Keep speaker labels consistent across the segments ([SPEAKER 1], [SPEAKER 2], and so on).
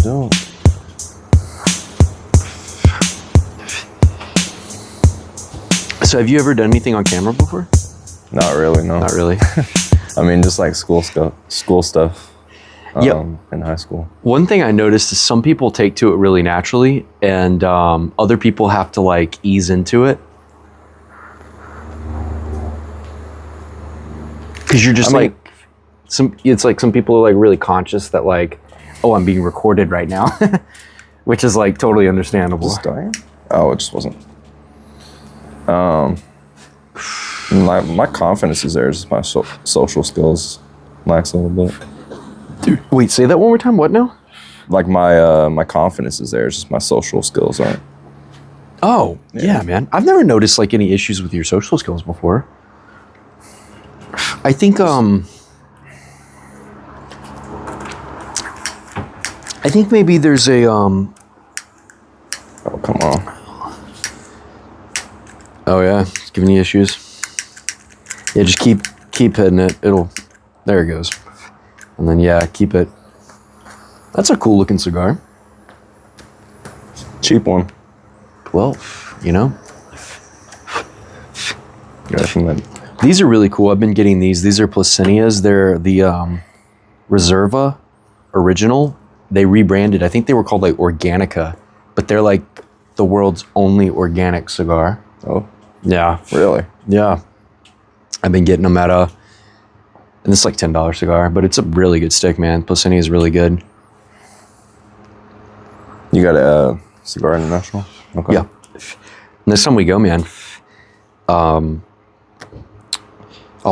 [SPEAKER 1] Don't.
[SPEAKER 2] So have you ever done anything on camera before?
[SPEAKER 1] Not really, no.
[SPEAKER 2] Not really.
[SPEAKER 1] I mean, just like school stuff.
[SPEAKER 2] Yep.
[SPEAKER 1] In high school.
[SPEAKER 2] One thing I noticed is some people take to it really naturally, and other people have to like ease into it. Because you're just it's like some people are like really conscious that like, oh, I'm being recorded right now, which is like totally understandable.
[SPEAKER 1] Just dying? Oh, it just wasn't. My confidence is there. Just my social skills lacks a little bit.
[SPEAKER 2] Dude, wait, say that one more time. What now?
[SPEAKER 1] Like my confidence is there. It's just my social skills aren't.
[SPEAKER 2] Oh, yeah, man. I've never noticed like any issues with your social skills before. I think maybe there's a
[SPEAKER 1] Oh, come on.
[SPEAKER 2] Oh yeah, it's giving you issues. Yeah, just keep hitting it. There it goes. And then yeah, keep it. That's a cool looking cigar.
[SPEAKER 1] Cheap one.
[SPEAKER 2] Well, you know.
[SPEAKER 1] Yeah, from that.
[SPEAKER 2] These are really cool. I've been getting these. These are Placinias. They're the Reserva original. They rebranded. I think they were called like Organica, but they're like the world's only organic cigar.
[SPEAKER 1] Oh,
[SPEAKER 2] Yeah.
[SPEAKER 1] really?
[SPEAKER 2] Yeah. I've been getting them at and it's like $10 cigar, but it's a really good stick, man. Placinia is really good.
[SPEAKER 1] You got a Cigar International? Okay.
[SPEAKER 2] Yeah. Next time we go, man, I'll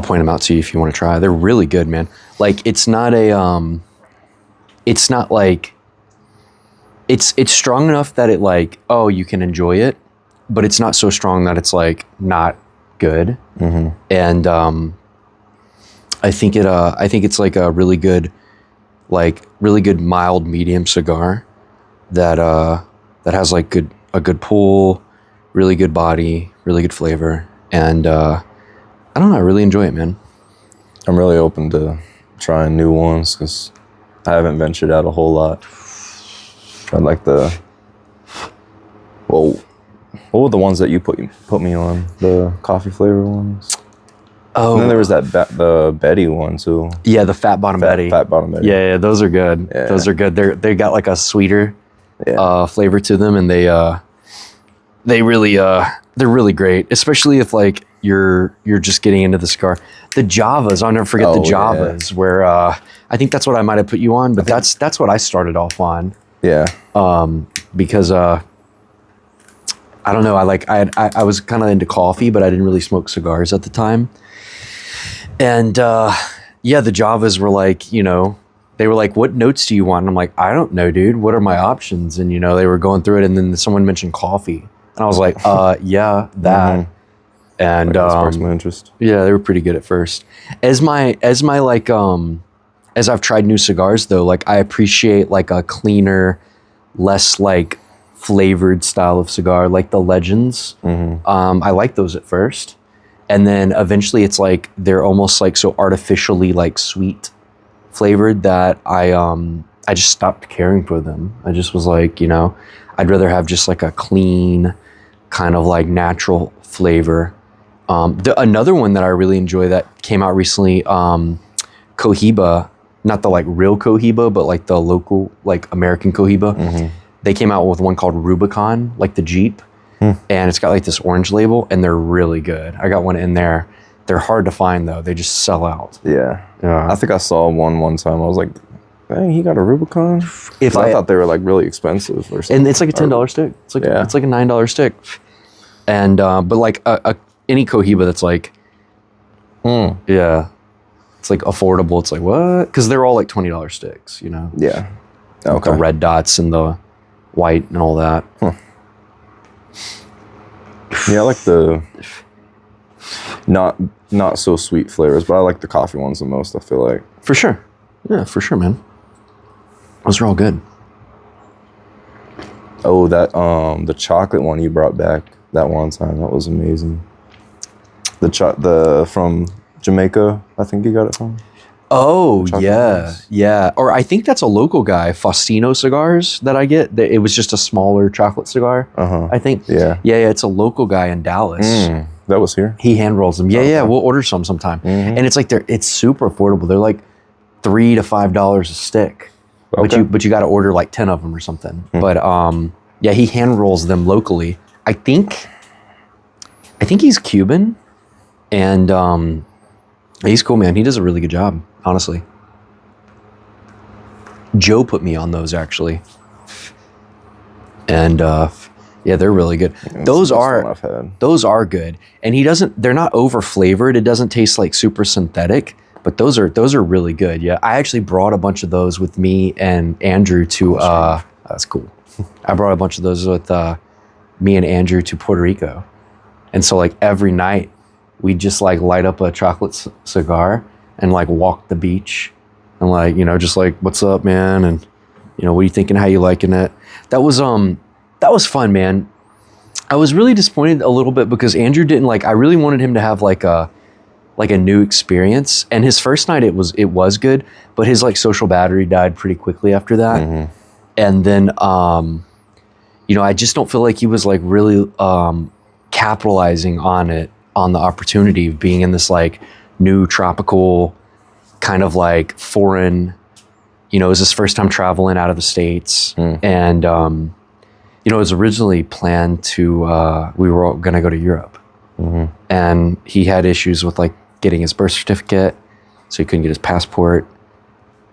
[SPEAKER 2] point them out to you if you want to try. They're really good, man. Like it's not like, it's strong enough that it like, oh, you can enjoy it, but it's not so strong that it's like not good.
[SPEAKER 1] Mm-hmm.
[SPEAKER 2] And I think it's like a really good mild medium cigar that has like a good pull, really good body, really good flavor, and I don't know, I really enjoy it, man.
[SPEAKER 1] I'm really open to trying new ones because I haven't ventured out a whole lot. I like what were the ones that you put me on? The coffee flavor ones?
[SPEAKER 2] Oh,
[SPEAKER 1] And then there was the Betty one too.
[SPEAKER 2] yeah, the Fat Bottom Betty.
[SPEAKER 1] Fat Bottom Betty.
[SPEAKER 2] Yeah, those are good.
[SPEAKER 1] Yeah.
[SPEAKER 2] Those are good. They got like a sweeter
[SPEAKER 1] Yeah.
[SPEAKER 2] flavor to them, and they're really great, especially if like you're just getting into the cigar. The Javas, I'll never forget the
[SPEAKER 1] Oh, yeah.
[SPEAKER 2] Javas, where I think that's what I might have put you on, but that's what I started off on.
[SPEAKER 1] Yeah.
[SPEAKER 2] Because I don't know, I was kind of into coffee, but I didn't really smoke cigars at the time. And yeah, the Javas were like, you know, they were like, what notes do you want? And I'm like, I don't know, dude. What are my options? And, you know, they were going through it, and then someone mentioned coffee. And I was like, yeah, that.
[SPEAKER 1] Mhm.
[SPEAKER 2] And
[SPEAKER 1] Like, sparks my interest.
[SPEAKER 2] yeah, they were pretty good at first. As I've tried new cigars though, like I appreciate like a cleaner, less like flavored style of cigar, like the Legends.
[SPEAKER 1] Mm-hmm.
[SPEAKER 2] I like those at first, and then eventually it's like they're almost like so artificially like sweet flavored that I just stopped caring for them. I just was like, you know, I'd rather have just like a clean kind of like natural flavor. Another one that I really enjoy that came out recently, Cohiba, not the like real Cohiba, but like the local like American Cohiba.
[SPEAKER 1] Mm-hmm.
[SPEAKER 2] They came out with one called Rubicon, like the Jeep, and it's got like this orange label, and they're really good. I got one in there. They're hard to find though. They just sell out.
[SPEAKER 1] Yeah.
[SPEAKER 2] Yeah.
[SPEAKER 1] I think I saw one time. I was like, dang, he got a Rubicon? I thought they were like really expensive or something.
[SPEAKER 2] And it's like a $10 stick. It's like
[SPEAKER 1] Yeah.
[SPEAKER 2] it's like a $9 stick. And but like any Cohiba that's like, yeah, it's like affordable. It's like what? Because they're all like $20 sticks, you know.
[SPEAKER 1] Yeah.
[SPEAKER 2] With
[SPEAKER 1] Okay.
[SPEAKER 2] the red dots and the white and all that.
[SPEAKER 1] Yeah, I like the not so sweet flavors, but I like the coffee ones the most, I feel like.
[SPEAKER 2] For sure. Yeah, for sure, man. Those are all good.
[SPEAKER 1] Oh, that the chocolate one you brought back that one time, that was amazing. The from Jamaica, I think you got it from.
[SPEAKER 2] Oh
[SPEAKER 1] chocolate
[SPEAKER 2] yeah,
[SPEAKER 1] ones.
[SPEAKER 2] yeah. Or I think that's a local guy, Faustino Cigars, that I get. It was just a smaller chocolate cigar.
[SPEAKER 1] Uh-huh.
[SPEAKER 2] I think.
[SPEAKER 1] Yeah.
[SPEAKER 2] Yeah. It's a local guy in Dallas.
[SPEAKER 1] That was here.
[SPEAKER 2] He hand rolls them. Yeah, yeah.
[SPEAKER 1] Okay.
[SPEAKER 2] We'll order some sometime.
[SPEAKER 1] Mhm.
[SPEAKER 2] And it's like it's super affordable. They're like $3 to $5 a stick,
[SPEAKER 1] Okay.
[SPEAKER 2] but you got to order like 10 of them or something. But yeah, he hand rolls them locally. I think he's Cuban, and he's cool, man. He does a really good job, honestly. Joe put me on those actually, and yeah, they're really good.
[SPEAKER 1] That's the best one I've had.
[SPEAKER 2] Those are good, and they're not over flavored. It doesn't taste like super synthetic, but those are really good. Yeah, I actually brought a bunch of those with me and Andrew to. That's cool. I brought a bunch of those with me and Andrew to Puerto Rico, and so like every night we just like light up a chocolate cigar and like walk the beach, and like just like what's up, man, and what are you thinking? How you liking it? That was fun, man. I was really disappointed a little bit because Andrew didn't I really wanted him to have like a new experience. And his first night it was good, but his like social battery died pretty quickly after that.
[SPEAKER 1] Mm-hmm.
[SPEAKER 2] And then I just don't feel like he was like really capitalizing on the opportunity of being in this like new tropical kind of like foreign. It was his first time traveling out of the States, and it was originally planned to we were going to go to Europe, and he had issues with like getting his birth certificate, so he couldn't get his passport,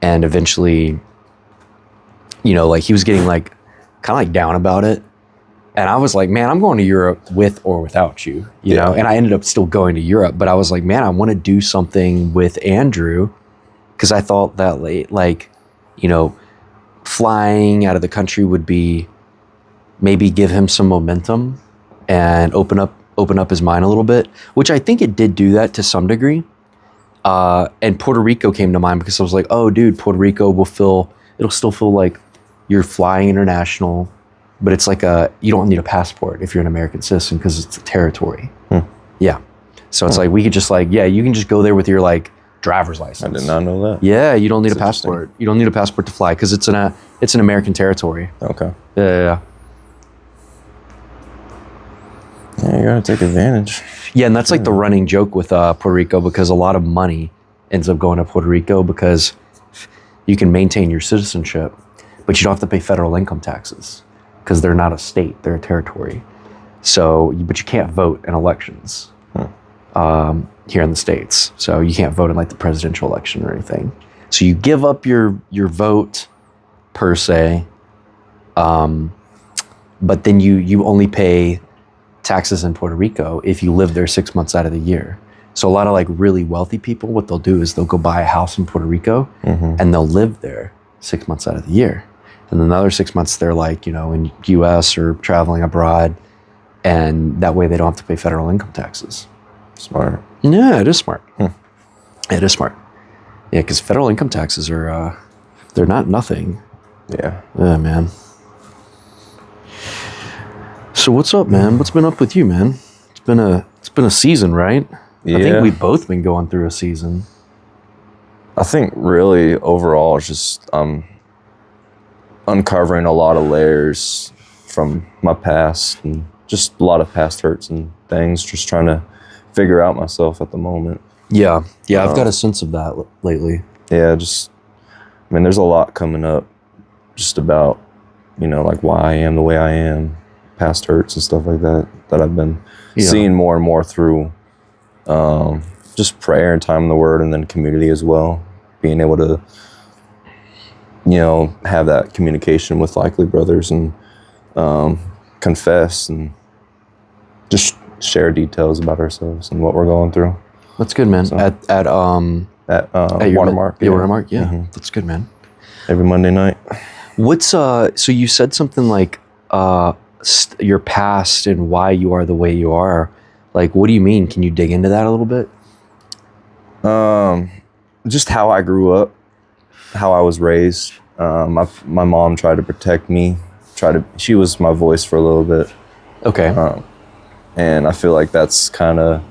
[SPEAKER 2] and eventually, like he was getting like kind of like down about it, and I was like, man, I'm going to Europe with or without you, you know, and I ended up still going to Europe, but I was like, man, I want to do something with Andrew, because I thought that flying out of the country would be maybe give him some momentum and open up his mind a little bit, which I think it did do that to some degree. And Puerto Rico came to mind because I was like, oh, dude, Puerto Rico it'll still feel like you're flying international, but it's like you don't need a passport if you're an American citizen because it's a territory. Yeah. So it's like, we could just you can just go there with your like driver's license.
[SPEAKER 1] I did not know that.
[SPEAKER 2] Yeah, you don't need
[SPEAKER 1] That's
[SPEAKER 2] a passport. You don't need a passport to fly because it's an American territory.
[SPEAKER 1] Okay.
[SPEAKER 2] Yeah.
[SPEAKER 1] Yeah, you gotta take advantage.
[SPEAKER 2] Yeah, and that's like the running joke with Puerto Rico, because a lot of money ends up going to Puerto Rico because you can maintain your citizenship, but you don't have to pay federal income taxes because they're not a state, they're a territory. So, but you can't vote in elections here in the States. So you can't vote in like the presidential election or anything. So you give up your vote per se, but then you only pay taxes in Puerto Rico if you live there 6 months out of the year. So a lot of like really wealthy people, what they'll do is they'll go buy a house in Puerto Rico and they'll live there 6 months out of the year. And then the other 6 months they're like, in US or traveling abroad. And that way they don't have to pay federal income taxes.
[SPEAKER 1] Smart.
[SPEAKER 2] Yeah, it is smart. It is smart. Yeah, because federal income taxes are, they're not nothing.
[SPEAKER 1] Yeah.
[SPEAKER 2] Yeah, man. So what's up, man? What's been up with you, man? It's been a season, right?
[SPEAKER 1] Yeah.
[SPEAKER 2] I think we've both been going through a season.
[SPEAKER 1] I think really overall it's just uncovering a lot of layers from my past and just a lot of past hurts and things, just trying to figure out myself at the moment.
[SPEAKER 2] Yeah, I've got a sense of that lately.
[SPEAKER 1] Yeah, there's a lot coming up just about, like why I am the way I am, past hurts and stuff like that I've been seeing more and more through just prayer and time in the Word, and then community as well. Being able to, have that communication with likely brothers and confess and just share details about ourselves and what we're going through.
[SPEAKER 2] That's good, man.
[SPEAKER 1] So,
[SPEAKER 2] at your
[SPEAKER 1] Watermark.
[SPEAKER 2] Watermark, yeah. That's good, man.
[SPEAKER 1] Every Monday night.
[SPEAKER 2] What's so you said something like your past and why you are the way you are. Like, what do you mean? Can you dig into that a little bit?
[SPEAKER 1] Just how I grew up, how I was raised. My mom tried to protect me. She was my voice for a little bit.
[SPEAKER 2] Okay.
[SPEAKER 1] And I feel like that's kind of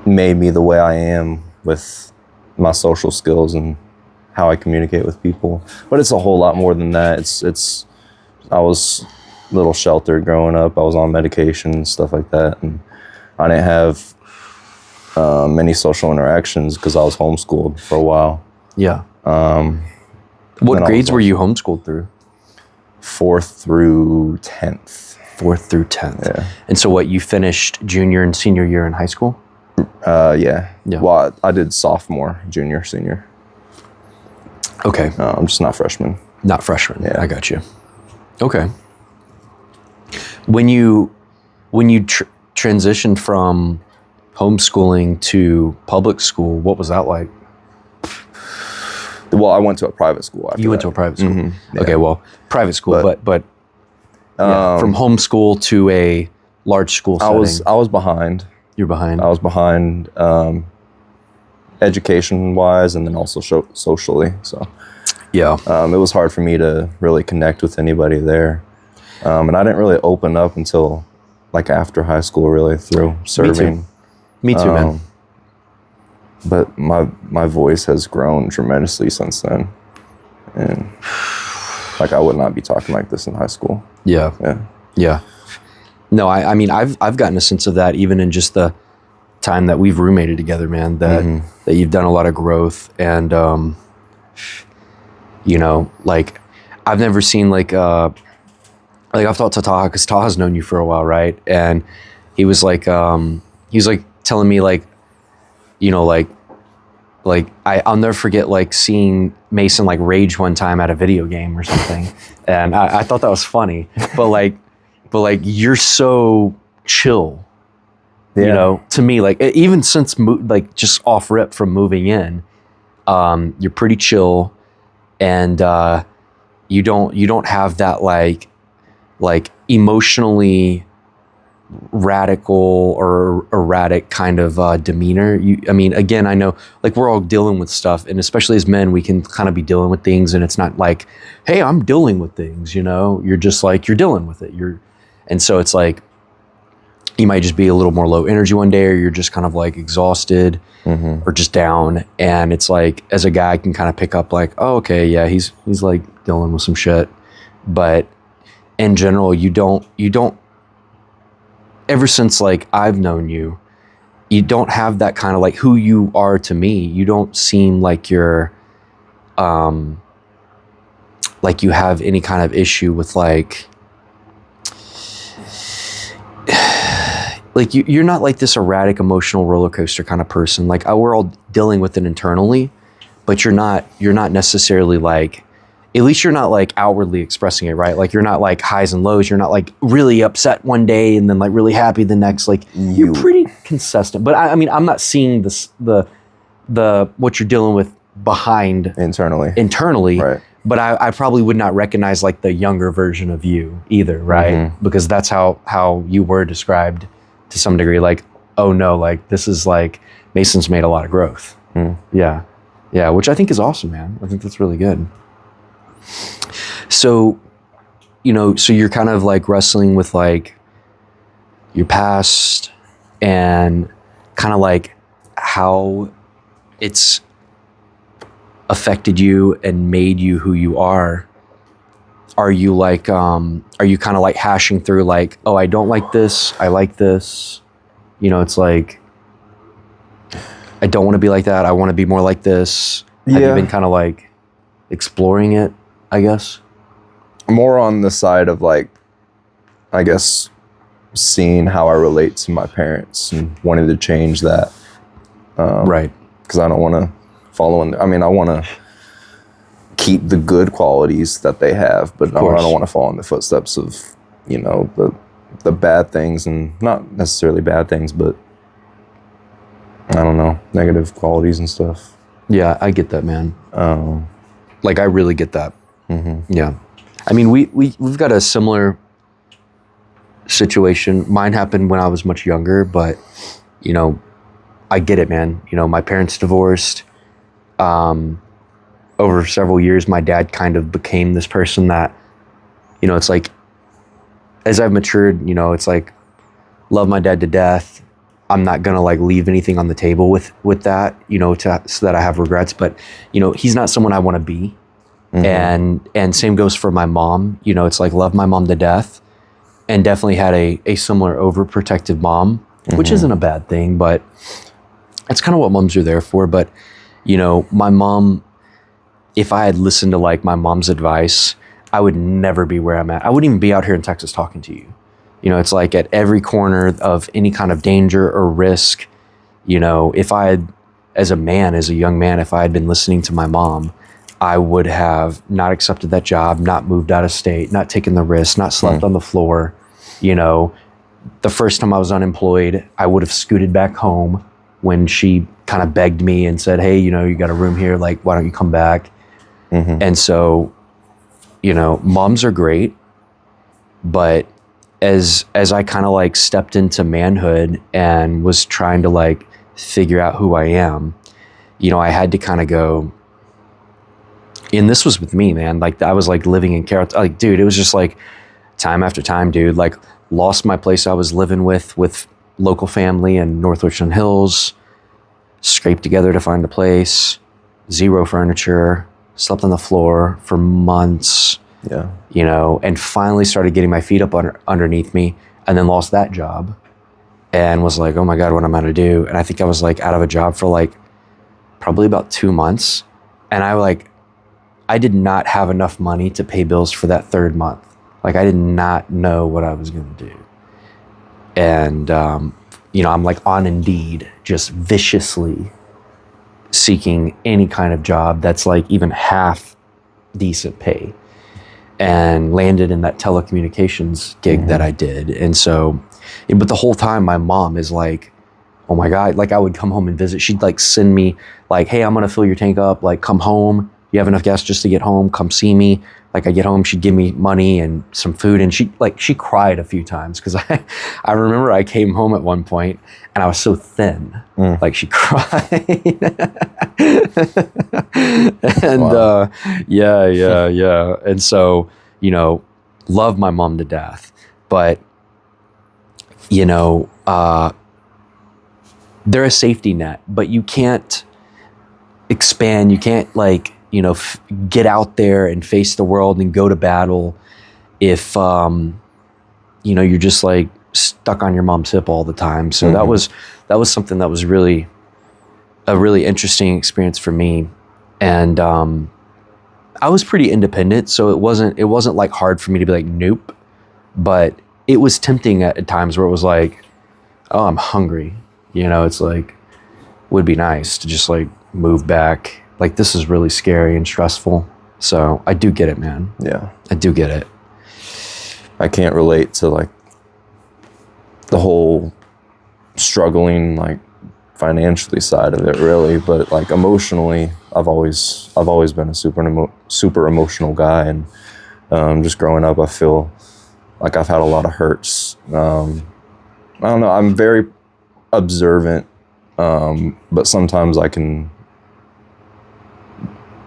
[SPEAKER 1] made me the way I am with my social skills and how I communicate with people. But it's a whole lot more than that. It's I was a little sheltered growing up. I was on medication and stuff like that, and I didn't have many social interactions because I was homeschooled for a while.
[SPEAKER 2] Yeah.
[SPEAKER 1] What
[SPEAKER 2] What grades were you homeschooled through?
[SPEAKER 1] 4th through 10th.
[SPEAKER 2] 4th through 10th.
[SPEAKER 1] Yeah.
[SPEAKER 2] And so what, you finished junior and senior year in high school?
[SPEAKER 1] Yeah.
[SPEAKER 2] Yeah.
[SPEAKER 1] Well, I did sophomore, junior, senior.
[SPEAKER 2] Okay.
[SPEAKER 1] I'm just not freshman.
[SPEAKER 2] Not freshman.
[SPEAKER 1] Yeah.
[SPEAKER 2] I got you. Okay. When you transitioned from homeschooling to public school, what was that like?
[SPEAKER 1] Well, I went to a private school after
[SPEAKER 2] You went
[SPEAKER 1] that.
[SPEAKER 2] to a private school.
[SPEAKER 1] Mhm, yeah.
[SPEAKER 2] Okay, well, private school, but yeah, from homeschool to a large school
[SPEAKER 1] I
[SPEAKER 2] setting.
[SPEAKER 1] was behind.
[SPEAKER 2] You're behind.
[SPEAKER 1] I was behind education-wise and then also socially. So
[SPEAKER 2] Yeah.
[SPEAKER 1] it was hard for me to really connect with anybody there. And I didn't really open up until like after high school, really, through serving.
[SPEAKER 2] Me too, man.
[SPEAKER 1] But my voice has grown tremendously since then. And like I would not be talking like this in high school.
[SPEAKER 2] Yeah.
[SPEAKER 1] Yeah.
[SPEAKER 2] Yeah. No, I mean, I've gotten a sense of that even in just the time that we've roommated together, man, that you've done a lot of growth. And, you know, like I've never seen like I've talked to Taha, because Taha's known you for a while, right? And he was like telling me like, you know, like I'll never forget like seeing Mason like rage one time at a video game or something. And I thought that was funny, but like you're so chill,
[SPEAKER 1] Yeah.
[SPEAKER 2] you know, to me, like even since like just off rip from moving in, you're pretty chill, and you don't have that like emotionally radical or erratic kind of demeanor. I mean, again, I know like we're all dealing with stuff, and especially as men, we can kind of be dealing with things, and it's not like, hey, I'm dealing with things, you know. You're just like, you're dealing with it. And so it's like, you might just be a little more low energy one day, or you're just kind of like exhausted or just down. And it's like, as a guy, I can kind of pick up like, oh, okay, yeah, he's like dealing with some shit. But in general, you don't, ever since like I've known you, you don't have that kind of like who you are to me. You don't seem like you're, like you have any kind of issue with like you're not like this erratic emotional roller coaster kind of person. Like we're all dealing with it internally, but you're not necessarily like, at least you're not like outwardly expressing it, right? Like you're not like highs and lows. You're not like really upset one day and then like really happy the next. Like you're pretty consistent. But I mean, I'm not seeing the what you're dealing with behind internally.
[SPEAKER 1] Right.
[SPEAKER 2] But I probably would not recognize like the younger version of you either, right? Because that's how you were described to some degree. Like, oh no, like this is like Mason's made a lot of growth. Yeah, which I think is awesome, man. I think that's really good. So, you know, so you're kind of like wrestling with like your past and kind of like how it's affected you and made you who you are. Are you like, are you kind of like hashing through like, oh, I don't like this, I like this, you know, it's like, I don't want to be like that, I want to be more like this.
[SPEAKER 1] Yeah.
[SPEAKER 2] Have you been kind of like exploring it, I guess?
[SPEAKER 1] More on the side of like, I guess, seeing how I relate to my parents and wanting to change that.
[SPEAKER 2] Right.
[SPEAKER 1] Because I don't want to follow in. I mean, I want to keep the good qualities that they have, but I don't want to follow in the footsteps of, you know, the bad things, and not necessarily bad things, but I don't know, negative qualities and stuff.
[SPEAKER 2] Yeah, I get that, man. Like I really get that. Yeah. I mean, we've got a similar situation. Mine happened when I was much younger, but you know, I get it, man. You know, my parents divorced. Over several years, my dad kind of became this person that, you know, it's like, as I've matured, you know, it's like, love my dad to death. I'm not gonna like leave anything on the table with that, you know, so that I have regrets. But you know, he's not someone I want to be. And same goes for my mom. You know, it's like love my mom to death, and definitely had a similar overprotective mom, which isn't a bad thing, but it's kind of what moms are there for. But you know, my mom, if I had listened to like my mom's advice, I would never be where I'm at. I wouldn't even be out here in Texas talking to you. You know, it's like at every corner of any kind of danger or risk, you know, if I had, as a young man, if I had been listening to my mom, I would have not accepted that job, not moved out of state, not taken the risk, not slept on the floor. You know, the first time I was unemployed, I would have scooted back home when she kind of begged me and said, hey, you know, you got a room here, like, why don't you come back? And so, you know, moms are great, but as I kind of like stepped into manhood and was trying to like figure out who I am, you know, I had to kind of go, and this was with me, man. Like I was like living in Carrollton, like, dude, it was just like time after time, dude, like lost my place I was living with local family in North Richland Hills, scraped together to find a place, zero furniture, slept on the floor for months.
[SPEAKER 1] Yeah.
[SPEAKER 2] You know, and finally started getting my feet up underneath me, and then lost that job and was like, oh my God, what am I gonna do? And I think I was like out of a job for like probably about 2 months. And I did not have enough money to pay bills for that third month. Like I did not know what I was gonna do. And, you know, I'm like on Indeed, just viciously seeking any kind of job that's like even half decent pay. And landed in that telecommunications gig that I did. And so, but the whole time my mom is like, oh my God, like I would come home and visit. She'd like send me like, hey, I'm gonna fill your tank up. Like come home. You have enough gas just to get home. Come see me. Like I get home, she'd give me money and some food. And she cried a few times because I remember I came home at one point and I was so thin. Like she cried. And
[SPEAKER 1] Wow.
[SPEAKER 2] yeah. And so, you know, love my mom to death. But, you know, they're a safety net, but you can't expand. You can't like, you know, get out there and face the world and go to battle if, you know, you're just like stuck on your mom's hip all the time. So that was something that was really a really interesting experience for me. And I was pretty independent, so it wasn't like hard for me to be like, nope. But it was tempting at times where it was like, oh, I'm hungry. You know, it's like, would be nice to just like move back. Like this is really scary and stressful. So I do get it, man.
[SPEAKER 1] Yeah.
[SPEAKER 2] I do get it.
[SPEAKER 1] I can't relate to like the whole struggling like financially side of it really, but like emotionally, I've always been a super emotional guy, and just growing up, I feel like I've had a lot of hurts. I don't know. I'm very observant, but sometimes I can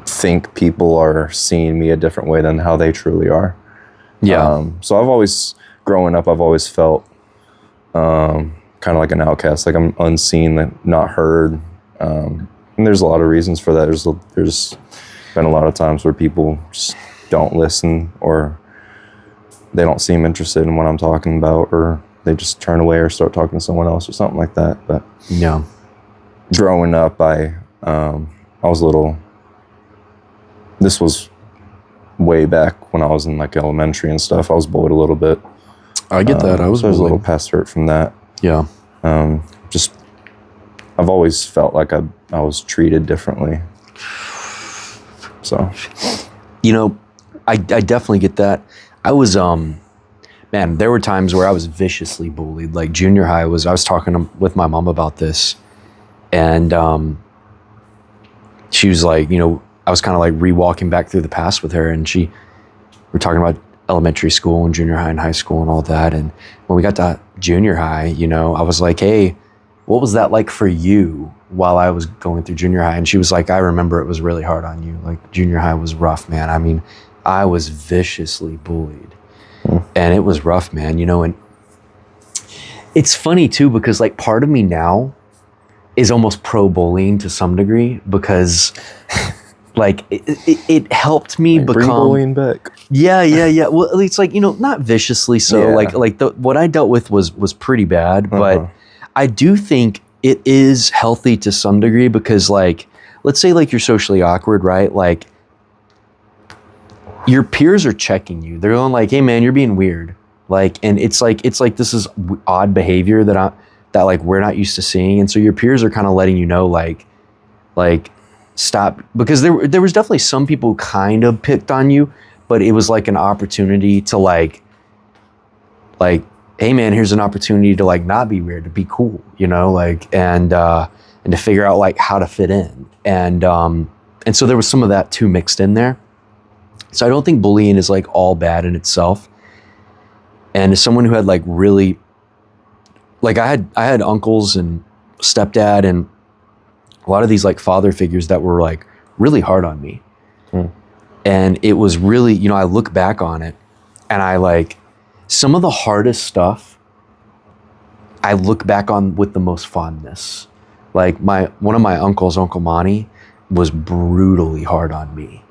[SPEAKER 1] think people are seeing me a different way than how they truly are.
[SPEAKER 2] Yeah.
[SPEAKER 1] So growing up, I've always felt kind of like an outcast, like I'm unseen, like not heard. And there's a lot of reasons for that. There's been a lot of times where people just don't listen, or they don't seem interested in what I'm talking about, or they just turn away or start talking to someone else or something like that. But
[SPEAKER 2] yeah,
[SPEAKER 1] growing up, I was a little. This was way back when I was in like elementary and stuff. I was bullied a little bit.
[SPEAKER 2] I get that. I was
[SPEAKER 1] a little past hurt from that.
[SPEAKER 2] Yeah.
[SPEAKER 1] Just I've always felt like I was treated differently. So,
[SPEAKER 2] you know, I definitely get that. I was man, there were times where I was viciously bullied. Like junior high I was talking with my mom about this, and she was like, you know, I was kind of like re-walking back through the past with her, and we're talking about elementary school and junior high and high school and all that. And when we got to junior high, you know, I was like, hey, what was that like for you while I was going through junior high? And she was like, I remember it was really hard on you. Like junior high was rough, man. I mean, I was viciously bullied and it was rough, man, you know, and It's funny too, because like part of me now is almost pro bullying to some degree, because like it helped me
[SPEAKER 1] Like, bring
[SPEAKER 2] become
[SPEAKER 1] bullying back.
[SPEAKER 2] yeah. Well, it's like, not viciously so.
[SPEAKER 1] Yeah.
[SPEAKER 2] Like what I dealt with was pretty bad, but I do think it is healthy to some degree, because like, let's say like you're socially awkward, right? Like your peers are checking you. They're going like, "Hey man, you're being weird." Like, and it's like this is odd behavior that like we're not used to seeing, and so your peers are kind of letting you know like stop, because there was definitely some people who kind of picked on you, but it was like an opportunity to like, hey man, here's an opportunity to like not be weird, to be cool, like, and to figure out like how to fit in, and so there was some of that too mixed in there. So I don't think bullying is like all bad in itself. And as someone who had like really, like I had uncles and stepdad and a lot of these like father figures that were like really hard on me. And it was really, I look back on it and I like some of the hardest stuff I look back on with the most fondness. Like one of my uncles, Uncle Monty, was brutally hard on me.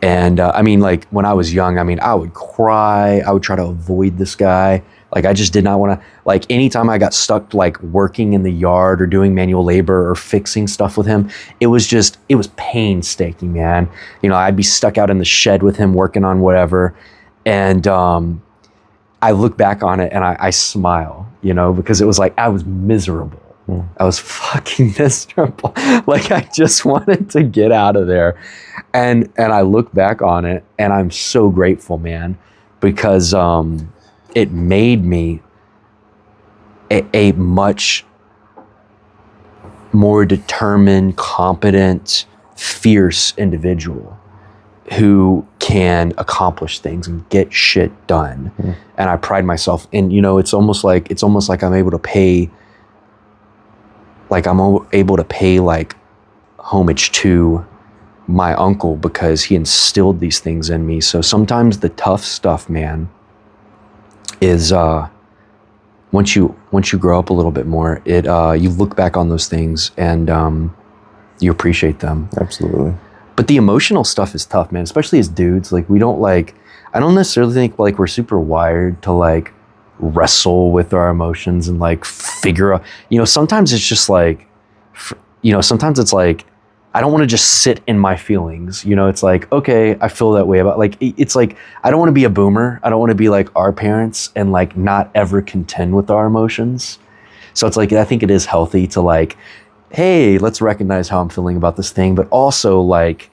[SPEAKER 2] And I mean, like when I was young, I mean, I would cry. I would try to avoid this guy. Like I just did not want to, like anytime I got stuck like working in the yard or doing manual labor or fixing stuff with him, it was painstaking, man. I'd be stuck out in the shed with him working on whatever. And I look back on it and I smile, because it was like, I was miserable. I was fucking miserable. Like I just wanted to get out of there. And I look back on it and I'm so grateful, man, because it made me a much more determined, competent, fierce individual who can accomplish things and get shit done. And I pride myself in, it's almost like I'm able to pay like homage to my uncle because he instilled these things in me. So sometimes the tough stuff, man, is once you grow up a little bit more, you look back on those things and you appreciate them.
[SPEAKER 1] Absolutely.
[SPEAKER 2] But the emotional stuff is tough, man, especially as dudes. Like I don't necessarily think like we're super wired to like wrestle with our emotions and like figure out, sometimes it's just like, sometimes it's like, I don't want to just sit in my feelings. It's like, okay, I feel that way about, like, it's like, I don't want to be a boomer. I don't want to be like our parents and like not ever contend with our emotions. So it's like, I think it is healthy to like, hey, let's recognize how I'm feeling about this thing, but also like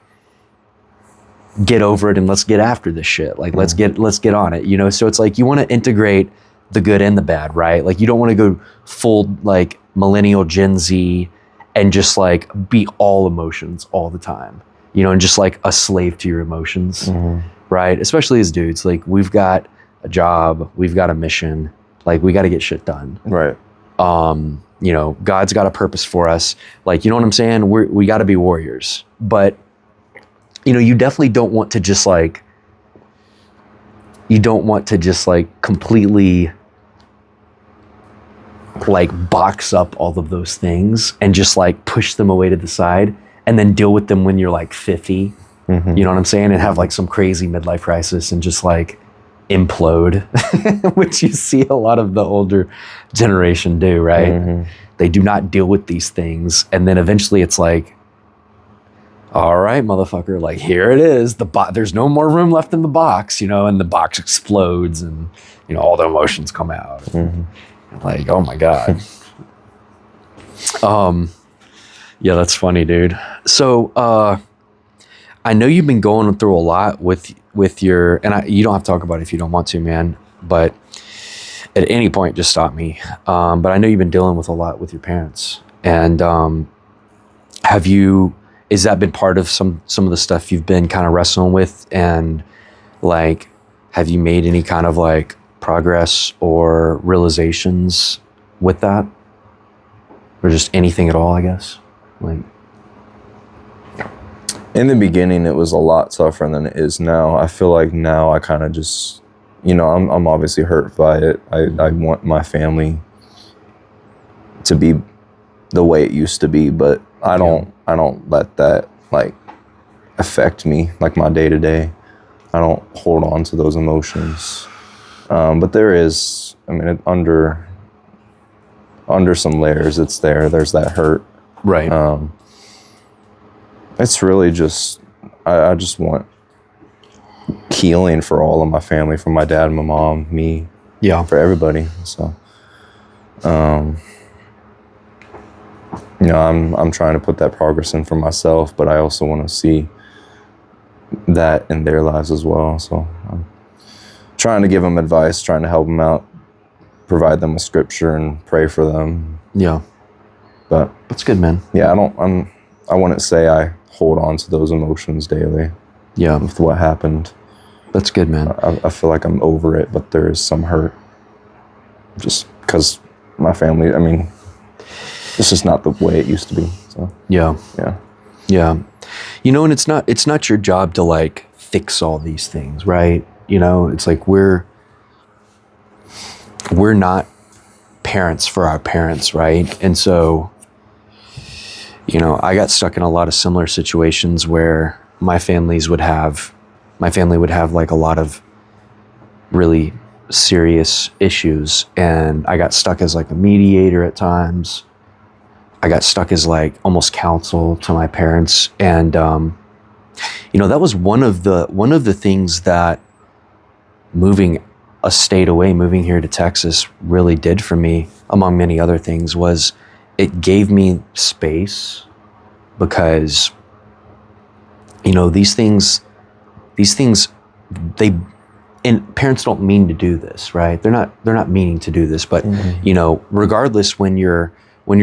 [SPEAKER 2] get over it and let's get after this shit. Like, let's get on it, So it's like, you want to integrate the good and the bad, right? Like you don't want to go full like millennial Gen Z and just like be all emotions all the time, and just like a slave to your emotions, right? Especially as dudes, like we've got a job, we've got a mission, like we got to get shit done.
[SPEAKER 1] Right.
[SPEAKER 2] God's got a purpose for us. Like, you know what I'm saying? We got to be warriors, but you definitely don't want to just like, completely like box up all of those things and just like push them away to the side and then deal with them when you're like 50, you know what I'm saying? And have like some crazy midlife crisis and just like implode, which you see a lot of the older generation do, right? They do not deal with these things. And then eventually it's like, all right, motherfucker, like here it is. There's no more room left in the box, and the box explodes and, all the emotions come out. Like, oh my God. Yeah, that's funny, dude. So, I know you've been going through a lot with your, and you don't have to talk about it if you don't want to, man, but at any point, just stop me. But I know you've been dealing with a lot with your parents, and has that been part of some of the stuff you've been kind of wrestling with? And like, have you made any kind of like progress or realizations with that, or just anything at all, I guess? Like,
[SPEAKER 1] in the beginning, it was a lot tougher than it is now. I feel like now I kind of just you know, I'm obviously hurt by it. I want my family to be the way it used to be, but I don't let that like affect me, like my day to day. I don't hold on to those emotions. But there is, I mean, under some layers, it's there. There's that hurt.
[SPEAKER 2] Right.
[SPEAKER 1] It's really just, I just want healing for all of my family, for my dad, my mom, me, for everybody. So, you know, I'm trying to put that progress in for myself, but I also want to see that in their lives as well. So I'm trying to give them advice, trying to help them out, provide them with scripture and pray for them.
[SPEAKER 2] Yeah.
[SPEAKER 1] But
[SPEAKER 2] that's good, man.
[SPEAKER 1] Yeah, I wouldn't say I hold on to those emotions daily.
[SPEAKER 2] Yeah.
[SPEAKER 1] With what happened.
[SPEAKER 2] That's good, man.
[SPEAKER 1] I feel like I'm over it, but there is some hurt. Just because my family, I mean, this is not the way it used to be. So
[SPEAKER 2] yeah.
[SPEAKER 1] Yeah.
[SPEAKER 2] Yeah. You know, and it's not your job to like fix all these things, right? You know, it's like we're not parents for our parents, right? And so, you know, I got stuck in a lot of similar situations where my family would have like a lot of really serious issues, and I got stuck as like a mediator at times. I got stuck as like almost counsel to my parents, and you know, that was one of the things that moving a state away, moving here to Texas really did for me, among many other things, was it gave me space, because, you know, these things, and parents don't mean to do this, right? They're not meaning to do this, but you know, regardless, when you're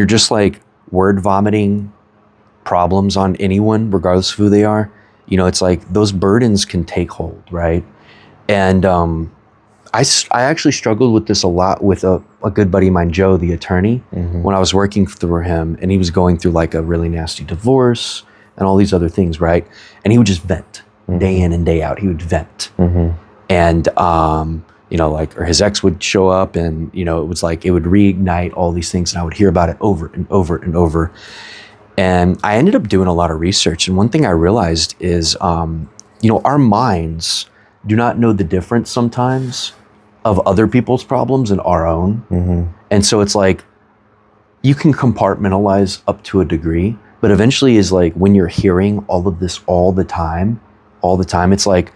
[SPEAKER 2] just like word vomiting problems on anyone, regardless of who they are, you know, it's like those burdens can take hold, right? And I actually struggled with this a lot with a good buddy of mine, Joe, the attorney, when I was working through him, and he was going through like a really nasty divorce and all these other things, right? And he would just vent day in and day out. He would vent. And, you know, like, or his ex would show up, and, you know, it was like, it would reignite all these things, and I would hear about it over and over and over. And I ended up doing a lot of research. And one thing I realized is, you know, our minds do not know the difference sometimes of other people's problems and our own. And so it's like, you can compartmentalize up to a degree, but eventually is like, when you're hearing all of this all the time, it's like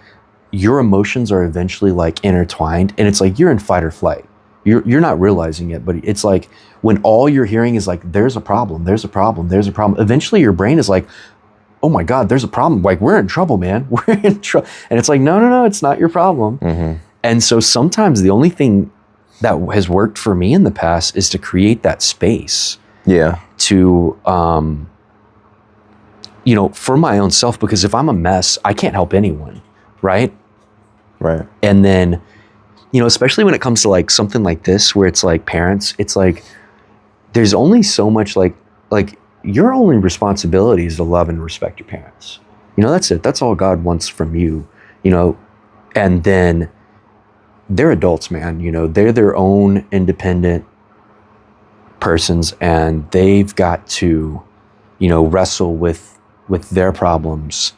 [SPEAKER 2] your emotions are eventually like intertwined, and it's like you're in fight or flight. You're not realizing it, but it's like when all you're hearing is like, there's a problem, eventually your brain is like, oh my God, there's a problem. Like, we're in trouble, man. We're in trouble. And it's like, no, it's not your problem. And so sometimes the only thing that has worked for me in the past is to create that space.
[SPEAKER 1] Yeah.
[SPEAKER 2] To, you know, for my own self, because if I'm a mess, I can't help anyone. Right. And then, you know, especially when it comes to like something like this, where it's like parents, it's like, there's only so much like your only responsibility is to love and respect your parents. You know, that's it. That's all God wants from you, you know. And then they're adults, man. You know, they're their own independent persons, and they've got to, you know, wrestle with their problems.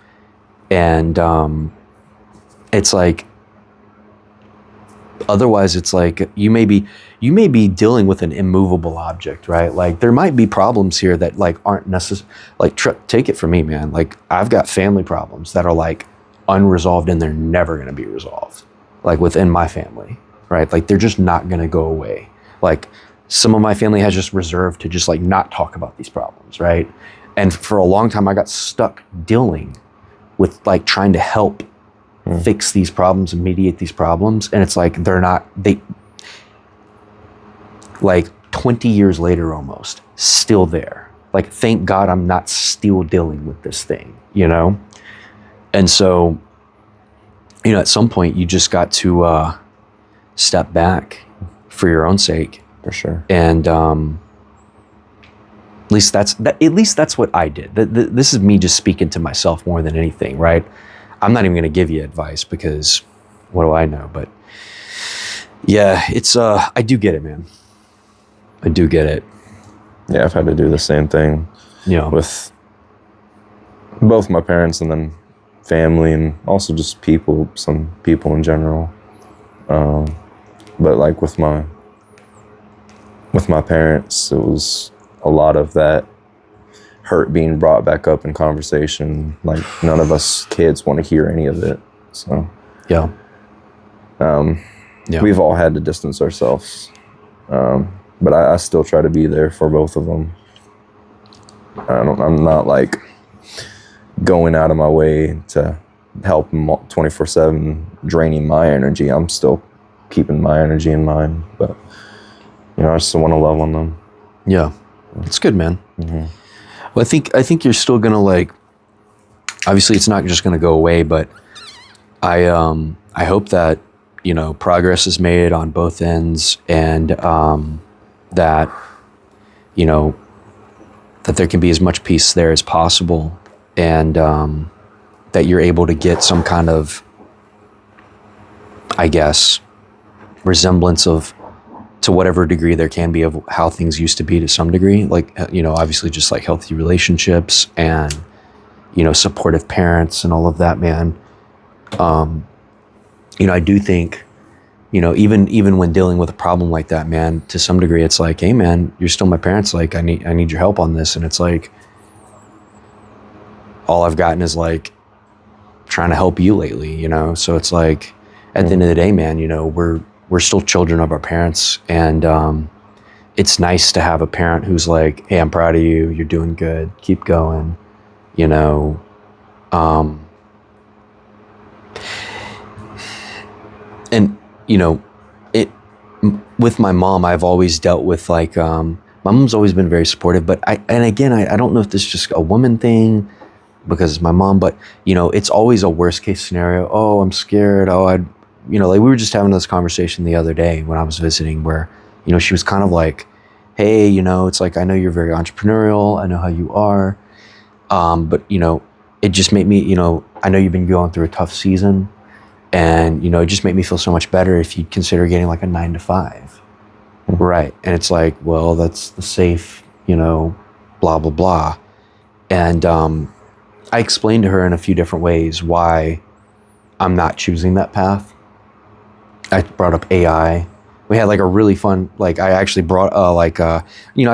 [SPEAKER 2] And it's like, otherwise it's like you may be dealing with an immovable object, right? Like, there might be problems here that like aren't necessary. Like, take it from me, man. Like, I've got family problems that are like unresolved, and they're never going to be resolved, like within my family, right? Like, they're just not going to go away. Like, some of my family has just reserved to just like not talk about these problems, right? And for a long time I got stuck dealing with like trying to help fix these problems and mediate these problems. And it's like, like 20 years later, almost still there. Like, thank God I'm not still dealing with this thing, you know? And so, you know, at some point you just got to step back for your own sake.
[SPEAKER 1] For sure.
[SPEAKER 2] And at least that's what I did. This is me just speaking to myself more than anything, right? I'm not even going to give you advice, because what do I know? But Yeah, it's I do get it, man. I do get it.
[SPEAKER 1] Yeah, I've had to do the same thing
[SPEAKER 2] Yeah.
[SPEAKER 1] with both my parents and then family and also just some people in general. But like with my parents, it was a lot of that hurt being brought back up in conversation. Like none of us kids want to hear any of it. So
[SPEAKER 2] Yeah.
[SPEAKER 1] we've all had to distance ourselves. But I still try to be there for both of them. I'm not like going out of my way to help them 24/7, draining my energy. I'm still keeping my energy in mind, but I just want to love on them.
[SPEAKER 2] Yeah. It's good, man. Mm-hmm. Well, I think you're still gonna like. Obviously, it's not just gonna go away, but I hope that progress is made on both ends, and that that there can be as much peace there as possible, and that you're able to get some kind of, I guess, resemblance of, to whatever degree there can be, of how things used to be to some degree. Like, obviously just like healthy relationships and, supportive parents and all of that, man. I do think, even when dealing with a problem like that, man, to some degree, it's like, hey, man, you're still my parents. Like, I need your help on this. And it's like, all I've gotten is like trying to help you lately, So it's like, at the end of the day, man, we're still children of our parents. And it's nice to have a parent who's like, hey, I'm proud of you. You're doing good. Keep going, and it with my mom, I've always dealt with like my mom's always been very supportive, but I don't know if this is just a woman thing because it's my mom, but it's always a worst case scenario. Oh, I'm scared. Oh, like we were just having this conversation the other day when I was visiting, where she was kind of like, hey, it's like, I know you're very entrepreneurial, I know how you are, but it just made me, I know you've been going through a tough season. And, it just made me feel so much better if you'd consider getting like a 9-to-5. Mm-hmm. Right. And it's like, well, that's the safe, blah, blah, blah. And I explained to her in a few different ways why I'm not choosing that path. I brought up AI. We had like a really fun, like I actually brought I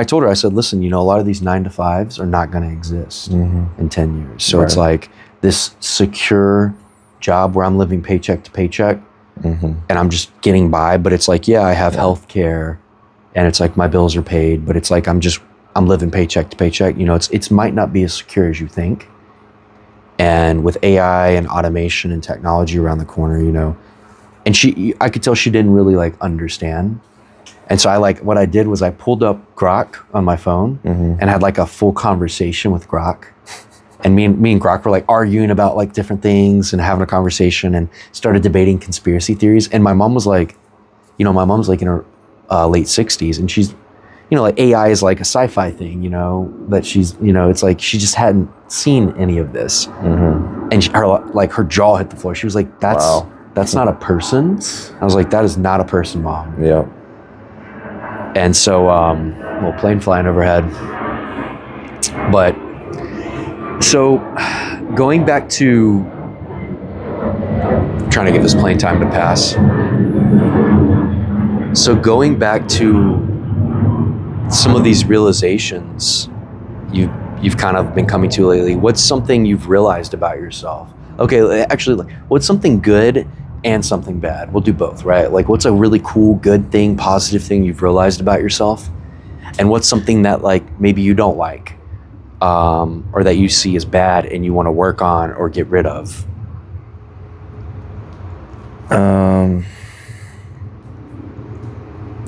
[SPEAKER 2] told her, I said, listen, a lot of these 9-to-5s are not going to exist in 10 years. So It's like this secure job where I'm living paycheck to paycheck and I'm just getting by, but it's like, yeah, I have health care and it's like my bills are paid, but it's like I'm living paycheck to paycheck. It's might not be as secure as you think. And with AI and automation and technology around the corner, and I could tell she didn't really like understand. And so what I did was I pulled up Grok on my phone and had like a full conversation with Grok. And me and Grok were like arguing about like different things and having a conversation and started debating conspiracy theories. And my mom was like, my mom's like in her late 60s, and she's, like AI is like a sci-fi thing, that she's, it's like she just hadn't seen any of this. And her jaw hit the floor. She was like, that's not a person. I was like, that is not a person, Mom.
[SPEAKER 1] Yeah.
[SPEAKER 2] And so, plane flying overhead. But so going back to trying to get this plane time to pass. So going back to some of these realizations you've kind of been coming to lately, what's something you've realized about yourself? Okay, actually, what's something good and something bad? We'll do both, right? Like, what's a really cool, good thing, positive thing you've realized about yourself? And what's something that like maybe you don't like? Or that you see as bad and you want to work on or get rid of?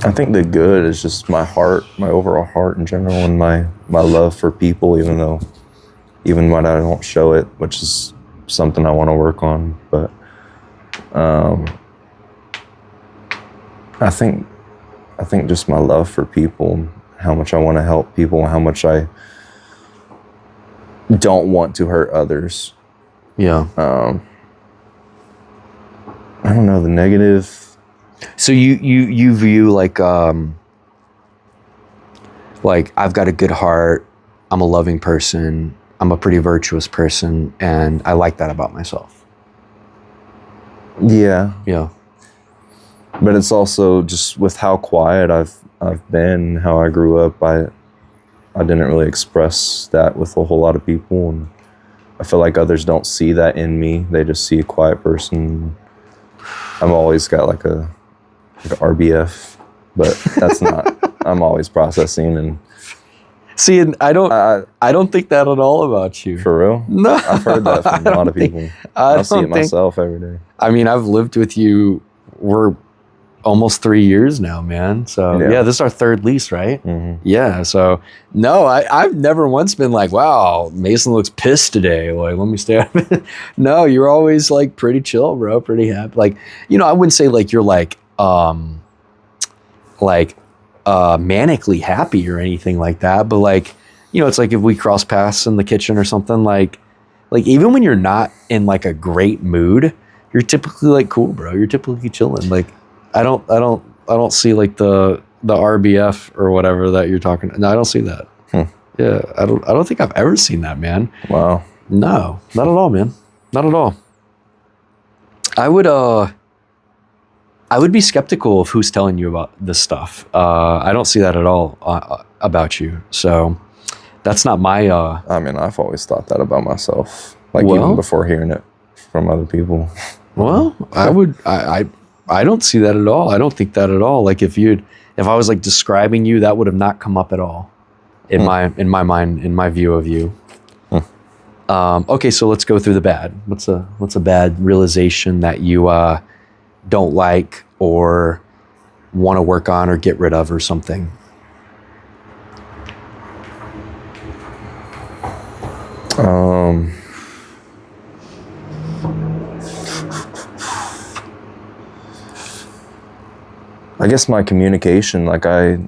[SPEAKER 1] I think the good is just my heart, my overall heart in general, and my love for people, even when I don't show it, which is something I want to work on. But I think just my love for people, how much I want to help people, how much I don't want to hurt others.
[SPEAKER 2] Yeah.
[SPEAKER 1] I don't know, the negative
[SPEAKER 2] So you view like I've got a good heart, I'm a loving person, I'm a pretty virtuous person, and I like that about myself.
[SPEAKER 1] Yeah.
[SPEAKER 2] Yeah.
[SPEAKER 1] But it's also just with how quiet I've been, how I grew up, I didn't really express that with a whole lot of people, and I feel like others don't see that in me. They just see a quiet person. I'm always got like a RBF, but that's not. I'm always processing and.
[SPEAKER 2] See, and I don't think that at all about you.
[SPEAKER 1] For real?
[SPEAKER 2] No,
[SPEAKER 1] I've heard that from a lot of people. I see it myself every day.
[SPEAKER 2] I mean, I've lived with you. We're almost 3 years now, man. So yeah, this is our third lease, right?
[SPEAKER 1] Mm-hmm.
[SPEAKER 2] Yeah. So no, I've never once been like, wow, Mason looks pissed today. Like, let me stay up. No, you're always like pretty chill, bro. Pretty happy. Like, I wouldn't say like you're like manically happy or anything like that, but like, it's like if we cross paths in the kitchen or something, like even when you're not in like a great mood, you're typically like cool, bro. You're typically chilling. Like, I don't see like the RBF or whatever that you're talking. No, I don't see that. Yeah, I don't think I've ever seen that, man.
[SPEAKER 1] Wow.
[SPEAKER 2] No, not at all, man. Not at all. I would be skeptical of who's telling you about this stuff. I don't see that at all about you. So that's not my.
[SPEAKER 1] I mean, I've always thought that about myself. Like even before hearing it from other people.
[SPEAKER 2] Well, I don't see that at all. I don't think that at all. Like if I was like describing you, that would have not come up at all in my mind, in my view of you. Okay, so let's go through the bad. What's a bad realization that you don't like or want to work on or get rid of or something?
[SPEAKER 1] I guess my communication, like I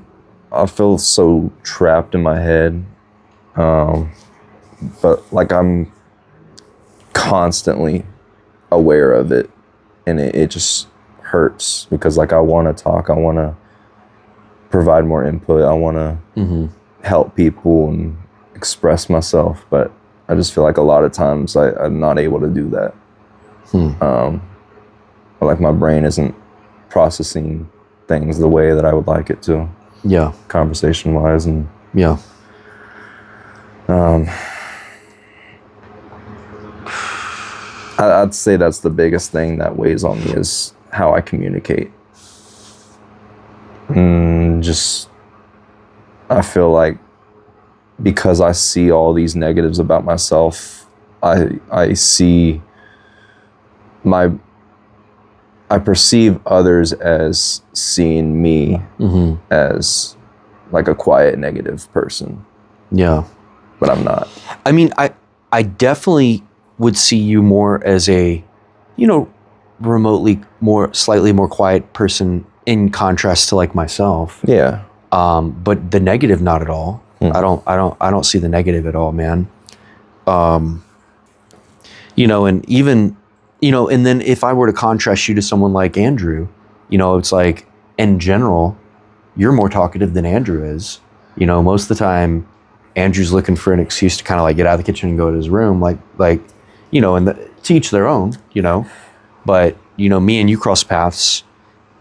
[SPEAKER 1] feel so trapped in my head, but like I'm constantly aware of it, and it just hurts because like I want to talk, I want to provide more input, I want to help people and express myself, but I just feel like a lot of times I'm not able to do that. Like my brain isn't processing things the way that I would like it to.
[SPEAKER 2] Yeah.
[SPEAKER 1] Conversation wise, and
[SPEAKER 2] yeah.
[SPEAKER 1] I'd say that's the biggest thing that weighs on me is how I communicate. I feel like because I see all these negatives about myself, I perceive others as seeing me as like a quiet, negative person.
[SPEAKER 2] Yeah.
[SPEAKER 1] But I'm not.
[SPEAKER 2] I mean, I definitely would see you more as a, remotely slightly more quiet person in contrast to like myself.
[SPEAKER 1] Yeah.
[SPEAKER 2] But the negative, not at all. I don't see the negative at all, man. And even, and then if I were to contrast you to someone like Andrew, it's like in general, you're more talkative than Andrew is. Most of the time, Andrew's looking for an excuse to kind of like get out of the kitchen and go to his room, and to each their own, But me and you cross paths,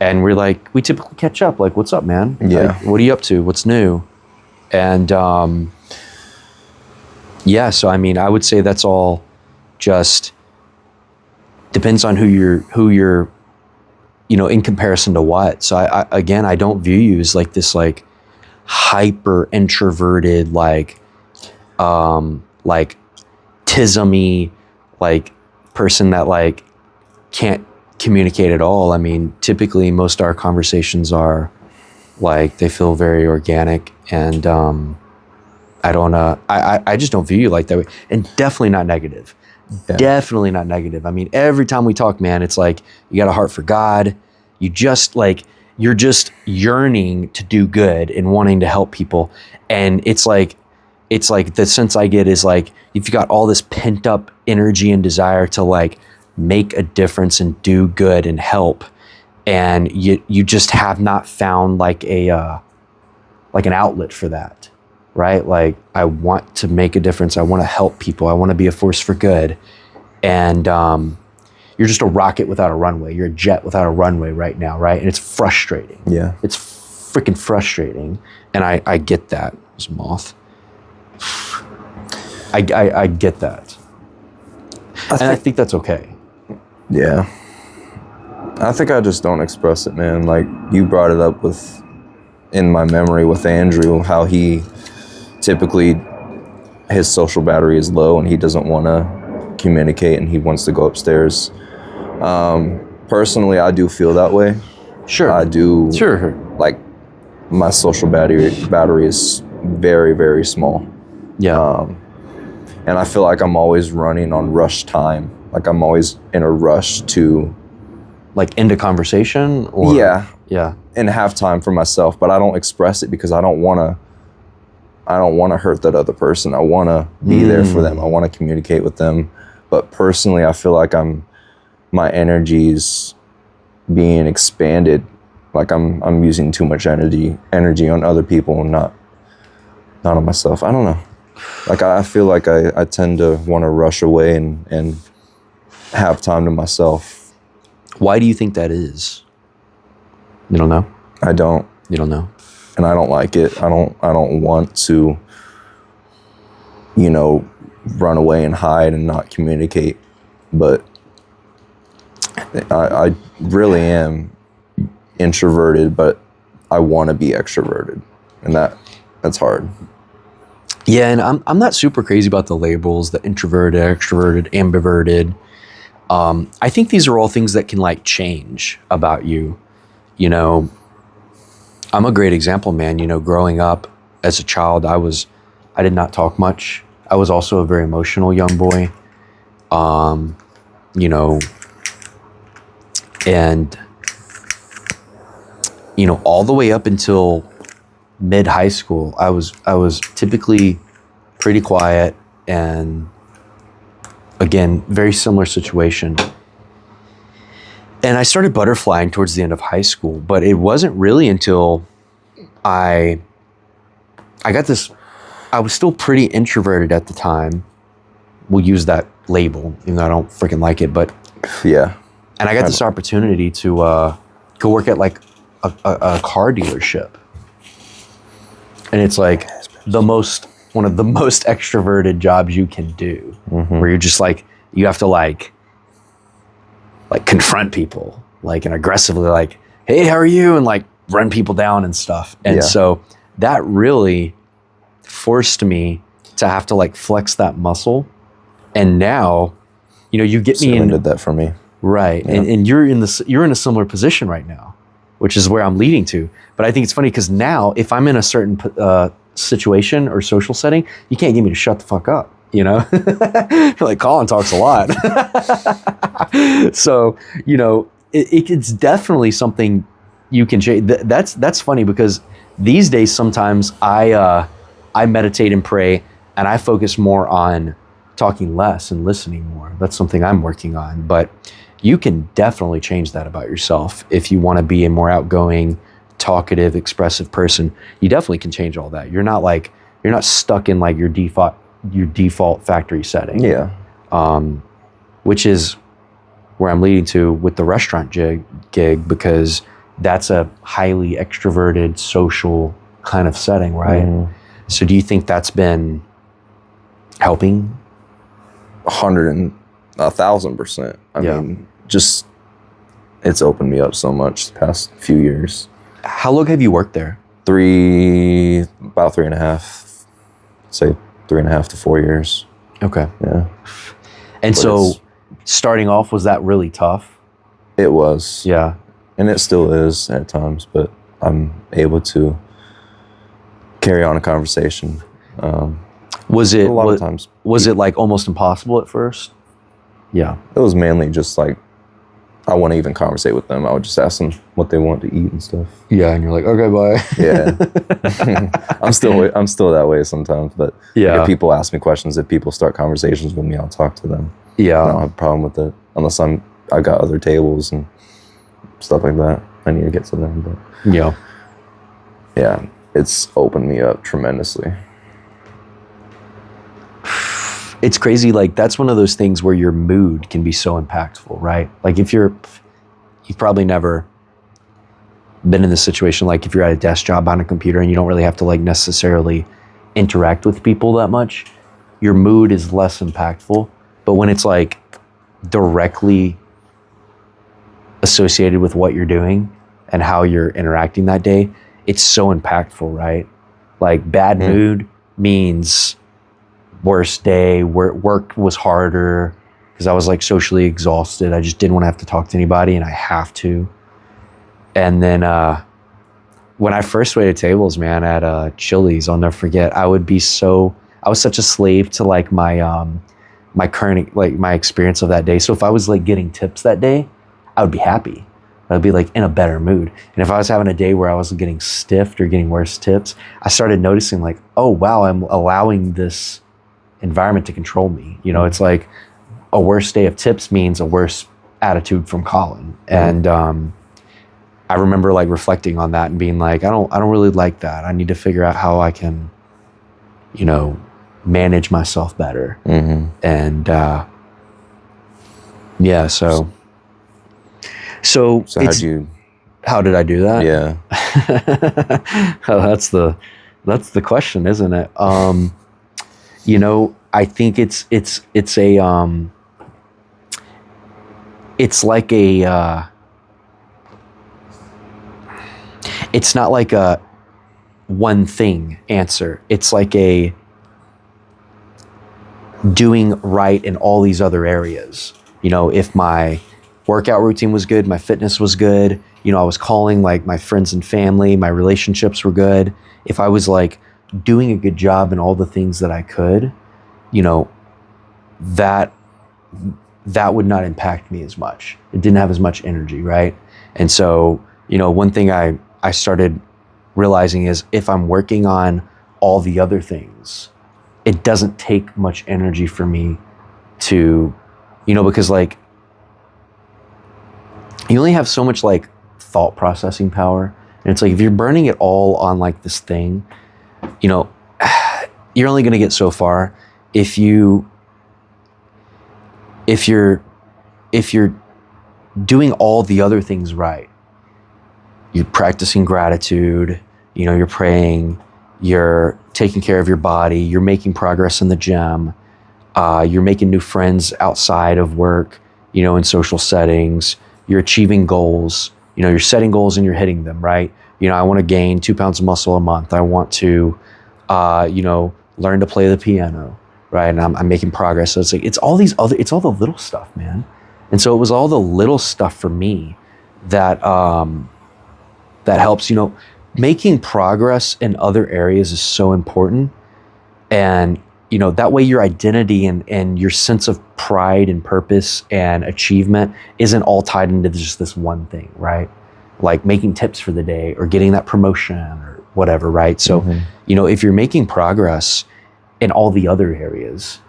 [SPEAKER 2] and we typically catch up. Like, what's up, man?
[SPEAKER 1] Yeah.
[SPEAKER 2] Like, what are you up to? What's new? And yeah, so I mean, I would say that's all just depends on who you're in comparison to what. So I don't view you as like this like hyper introverted like tism-y like person that like can't communicate at all. I mean, typically most of our conversations are like they feel very organic, and I just don't view you like that way, and definitely not negative. Yeah. Definitely not negative. I mean, every time we talk, man, it's like you got a heart for God. You're just yearning to do good and wanting to help people. And it's like the sense I get is like, if you got all this pent up energy and desire to like make a difference and do good and help. and you just have not found like an outlet for that, right? Like, I want to make a difference. I want to help people. I want to be a force for good. And you're just a rocket without a runway. You're a jet without a runway right now, right? And it's frustrating.
[SPEAKER 1] Yeah.
[SPEAKER 2] It's freaking frustrating. And I get that. It's a moth. I get that. I think that's okay.
[SPEAKER 1] Yeah. I think I just don't express it, man. Like, you brought it up in my memory with Andrew, how he typically, his social battery is low and he doesn't want to communicate and he wants to go upstairs. Personally, I do feel that way.
[SPEAKER 2] Sure.
[SPEAKER 1] I do.
[SPEAKER 2] Sure.
[SPEAKER 1] Like, my social battery is very, very small.
[SPEAKER 2] Yeah.
[SPEAKER 1] And I feel like I'm always running on rush time. Like, I'm always in a rush to,
[SPEAKER 2] like, end a conversation, or
[SPEAKER 1] yeah, and have time for myself, but I don't express it because I don't want to hurt that other person. I want to be there for them. I want to communicate with them. But personally, I feel like my energy's being expanded. Like, I'm using too much energy on other people and not on myself. I don't know. Like, I feel like I tend to want to rush away and have time to myself.
[SPEAKER 2] Why do you think that is? You don't know?
[SPEAKER 1] I don't.
[SPEAKER 2] You don't know?
[SPEAKER 1] And I don't like it. I don't want to, run away and hide and not communicate. But I really am introverted, but I want to be extroverted. And that's hard.
[SPEAKER 2] Yeah, and I'm not super crazy about the labels, the introverted, extroverted, ambiverted. I think these are all things that can, like, change about you. I'm a great example, man. Growing up as a child, I did not talk much. I was also a very emotional young boy. And all the way up until mid high school, I was typically pretty quiet, and again, very similar situation. And I started butterflying towards the end of high school, but it wasn't really until I got this. I was still pretty introverted at the time. We'll use that label, even though I don't freaking like it. But
[SPEAKER 1] yeah.
[SPEAKER 2] And I got this opportunity to go work at, like, a car dealership, and it's like one of the most extroverted jobs you can do, where you're just like, you have to like confront people, like, and aggressively, like, hey, how are you? And, like, run people down and stuff. And so that really forced me to have to, like, flex that muscle. And now, you get me in.
[SPEAKER 1] Did that for me.
[SPEAKER 2] Right. Yeah. And you're in a similar position right now, which is where I'm leading to. But I think it's funny because now, if I'm in a certain situation or social setting, you can't get me to shut the fuck up. Like, Colin talks a lot. So, it's definitely something you can change. That's funny because these days, sometimes I meditate and pray, and I focus more on talking less and listening more. That's something I'm working on. But you can definitely change that about yourself. If you want to be a more outgoing, talkative, expressive person, you definitely can change all that. You're not stuck in, like, your default factory setting.
[SPEAKER 1] Yeah.
[SPEAKER 2] Which is where I'm leading to with the restaurant gig, because that's a highly extroverted, social kind of setting, right? Mm. So do you think that's been helping?
[SPEAKER 1] 1,000%. I mean, just, it's opened me up so much the past few years.
[SPEAKER 2] How long have you worked there?
[SPEAKER 1] About 3.5, say 3.5 to 4 years.
[SPEAKER 2] Okay.
[SPEAKER 1] Yeah.
[SPEAKER 2] And so starting off, was that really tough?
[SPEAKER 1] It was.
[SPEAKER 2] Yeah.
[SPEAKER 1] And it still is at times, but I'm able to carry on a conversation.
[SPEAKER 2] Was it
[SPEAKER 1] a lot of times?
[SPEAKER 2] Was it, like, almost impossible at first? Yeah.
[SPEAKER 1] It was mainly just like, I wouldn't even conversate with them. I would just ask them what they want to eat and stuff.
[SPEAKER 2] Yeah, and you're like, okay, bye.
[SPEAKER 1] Yeah. I'm still that way sometimes, but if people ask me questions, if people start conversations with me, I'll talk to them.
[SPEAKER 2] Yeah.
[SPEAKER 1] I don't have a problem with it unless I got other tables and stuff like that. I need to get to them, but
[SPEAKER 2] Yeah.
[SPEAKER 1] yeah, it's opened me up tremendously.
[SPEAKER 2] It's crazy. Like, that's one of those things where your mood can be so impactful, right? Like, you've probably never been in this situation. Like, if you're at a desk job on a computer and you don't really have to like necessarily interact with people that much, your mood is less impactful. But when it's like directly associated with what you're doing and how you're interacting that day, it's so impactful, right? Like, bad mood means worst day, work was harder because I was like socially exhausted. I just didn't want to have to talk to anybody, and I have to. And then when I first waited tables, man, at Chili's, I'll never forget, I was such a slave to like my current, like my experience of that day. So if I was like getting tips that day, I would be happy. I'd be like in a better mood. And if I was having a day where I was getting stiffed or getting worse tips, I started noticing like, oh wow, I'm allowing this environment to control me. You know, it's like a worse day of tips means a worse attitude from Colin. And I remember like reflecting on that and being like, I don't really like that. I need to figure out how I can, you know, manage myself better. And yeah, so how did I do that?
[SPEAKER 1] Yeah.
[SPEAKER 2] Oh, that's the question, isn't it? You know, I think it's like a it's not like a one thing answer. It's like a doing right in all these other areas. You know, if my workout routine was good, my fitness was good, you know, I was calling like my friends and family, my relationships were good. If I was like doing a good job in all the things that I could, you know, that would not impact me as much. It didn't have as much energy, right? And so, you know, one thing I started realizing is if I'm working on all the other things, it doesn't take much energy for me to, you know, because like you only have so much like thought processing power. And it's like, if you're burning it all on like this thing, you know, you're only going to get so far. If you're doing all the other things right, you're practicing gratitude, you know, you're praying, you're taking care of your body, you're making progress in the gym, you're making new friends outside of work, you know, in social settings, you're achieving goals, you know, you're setting goals and you're hitting them, right? You know, I want to gain 2 pounds of muscle a month. I want to, you know, learn to play the piano, right? And I'm making progress. So it's like, it's all the little stuff, man. And so it was all the little stuff for me that, that helps. You know, making progress in other areas is so important. And, you know, that way your identity and your sense of pride and purpose and achievement isn't all tied into just this one thing, right? Like making tips for the day or getting that promotion or whatever, right? So, you know, if you're making progress in all the other areas,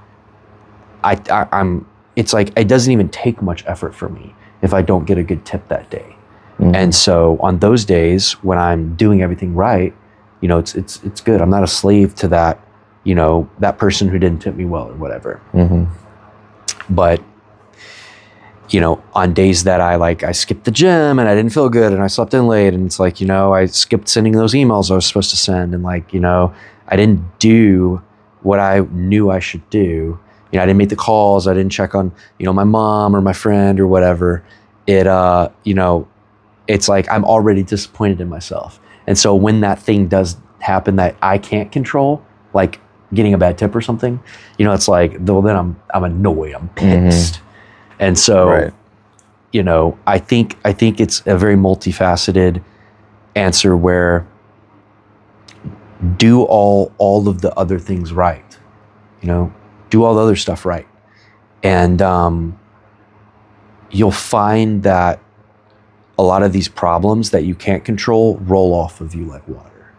[SPEAKER 2] it's like, it doesn't even take much effort for me if I don't get a good tip that day. And so on those days when I'm doing everything right, you know, it's good. I'm not a slave to that, you know, that person who didn't tip me well or whatever. But, you know, on days that I skipped the gym and I didn't feel good and I slept in late and it's like, you know, I skipped sending those emails I was supposed to send and like, you know, I didn't do what I knew I should do. You know, I didn't make the calls. I didn't check on, you know, my mom or my friend or whatever. It, you know, it's like I'm already disappointed in myself. And so when that thing does happen that I can't control, like getting a bad tip or something, you know, it's like, well, then I'm annoyed, I'm pissed. And so, you know, I think it's a very multifaceted answer where do all of the other things right, you know, do all the other stuff right. And you'll find that a lot of these problems that you can't control roll off of you like water,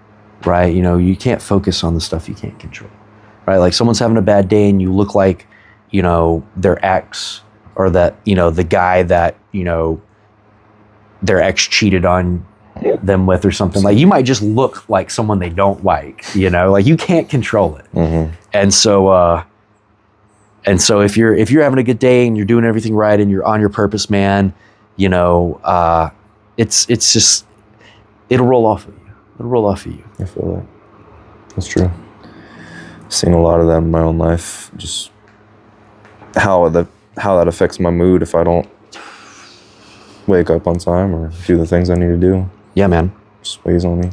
[SPEAKER 2] right? You know, you can't focus on the stuff you can't control, right? Like someone's having a bad day and you look like, you know, their ex or that, you know, the guy that, you know, their ex cheated on them with or something. Like you might just look like someone they don't like, like you can't control it.
[SPEAKER 1] Mm-hmm.
[SPEAKER 2] And so if you're having a good day and you're doing everything right and you're on your purpose, man, it's just, it'll roll off of you. It'll roll off of you.
[SPEAKER 1] I feel that. That's true. I've seen a lot of that in my own life. Just how that affects my mood if I don't wake up on time or do the things I need to do.
[SPEAKER 2] Yeah, man.
[SPEAKER 1] Just weighs on me.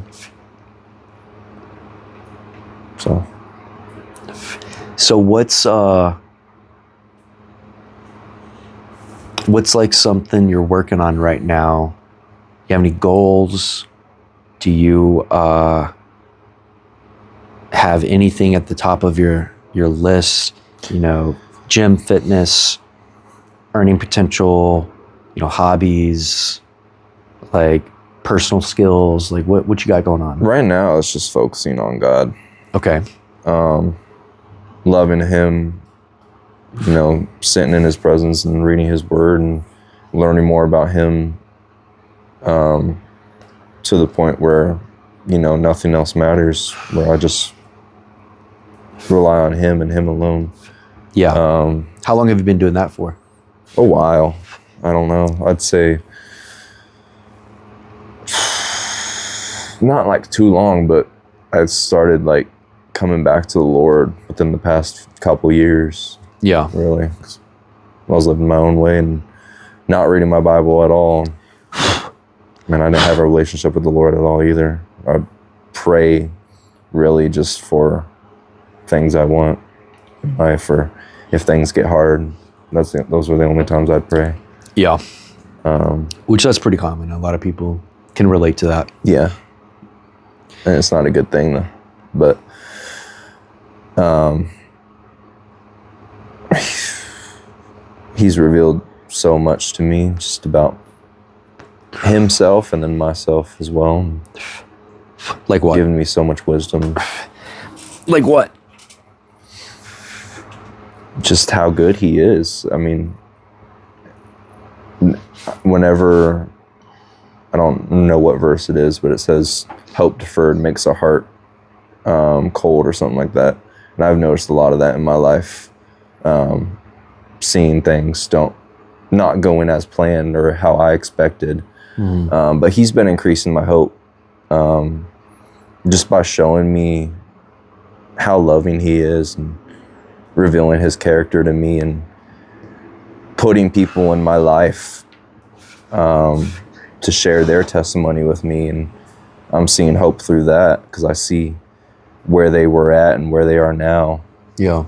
[SPEAKER 1] So
[SPEAKER 2] what's like something you're working on right now? You have any goals? Do you have anything at the top of your list? Gym, fitness, earning potential, hobbies, like personal skills, like what you got going on?
[SPEAKER 1] right now, it's just focusing on God.
[SPEAKER 2] Okay.
[SPEAKER 1] Loving Him, sitting in His presence and reading His Word and learning more about Him, to the point where, nothing else matters, where I just rely on Him and Him alone.
[SPEAKER 2] Yeah. How long have you been doing that for?
[SPEAKER 1] A while. I don't know. I'd say not like too long, but I started like coming back to the Lord within the past couple years.
[SPEAKER 2] Yeah.
[SPEAKER 1] Really. 'Cause I was living my own way and not reading my Bible at all. And I didn't have a relationship with the Lord at all either. I pray really just for things I want in life, or if things get hard. Those were the only times I'd pray.
[SPEAKER 2] Yeah. Which that's pretty common. A lot of people can relate to that.
[SPEAKER 1] Yeah. And it's not a good thing though. But He's revealed so much to me just about Himself and then myself as well.
[SPEAKER 2] Like what?
[SPEAKER 1] Given me so much wisdom.
[SPEAKER 2] Like what?
[SPEAKER 1] Just how good He is. I mean, whenever, I don't know what verse it is, but it says hope deferred makes a heart cold or something like that. And I've noticed a lot of that in my life. Seeing things not going as planned or how I expected. But He's been increasing my hope just by showing me how loving He is and revealing His character to me and putting people in my life to share their testimony with me. And I'm seeing hope through that because I see where they were at and where they are now.
[SPEAKER 2] Yeah.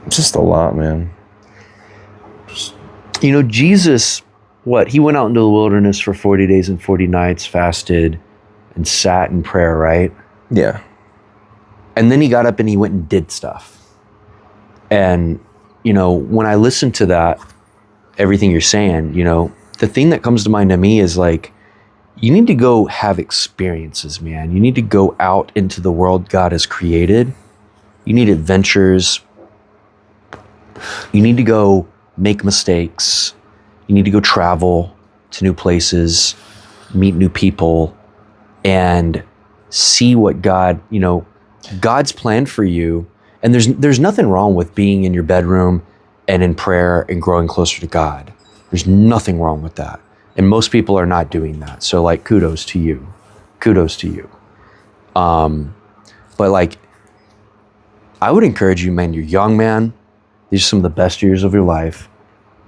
[SPEAKER 1] Just a lot, man.
[SPEAKER 2] Jesus, he went out into the wilderness for 40 days and 40 nights, fasted and sat in prayer, right?
[SPEAKER 1] Yeah.
[SPEAKER 2] And then He got up and He went and did stuff. And, when I listen to that, everything you're saying, the thing that comes to mind to me is like, you need to go have experiences, man. You need to go out into the world God has created. You need adventures. You need to go make mistakes. You need to go travel to new places, meet new people, and see what God's plan for you. And there's nothing wrong with being in your bedroom and in prayer and growing closer to God. There's nothing wrong with that. And most people are not doing that. So like, kudos to you. Kudos to you. But like, I would encourage you, man, you're young, man. These are some of the best years of your life.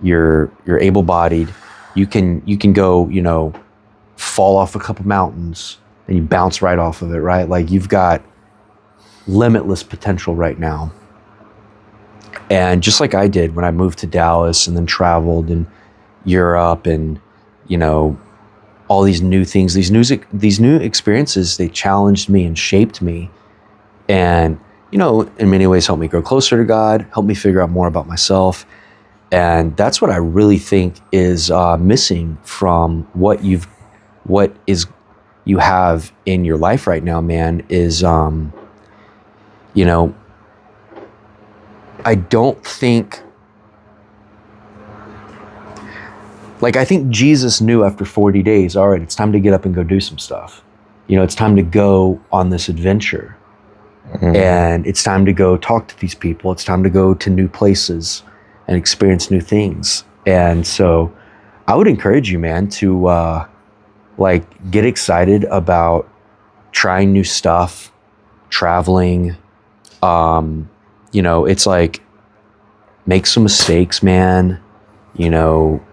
[SPEAKER 2] You're able-bodied. You can go, fall off a couple mountains and you bounce right off of it, right? Like you've got limitless potential right now. And just like I did when I moved to Dallas and then traveled in Europe and, all these new things, these new experiences, they challenged me and shaped me. And, in many ways helped me grow closer to God, helped me figure out more about myself. And that's what I really think is missing from what you have in your life right now, man, is, Like, I think Jesus knew after 40 days, all right, it's time to get up and go do some stuff. You know, it's time to go on this adventure. And it's time to go talk to these people. It's time to go to new places and experience new things. And so I would encourage you, man, to like get excited about trying new stuff, traveling. You know, it's like, make some mistakes, man. You know,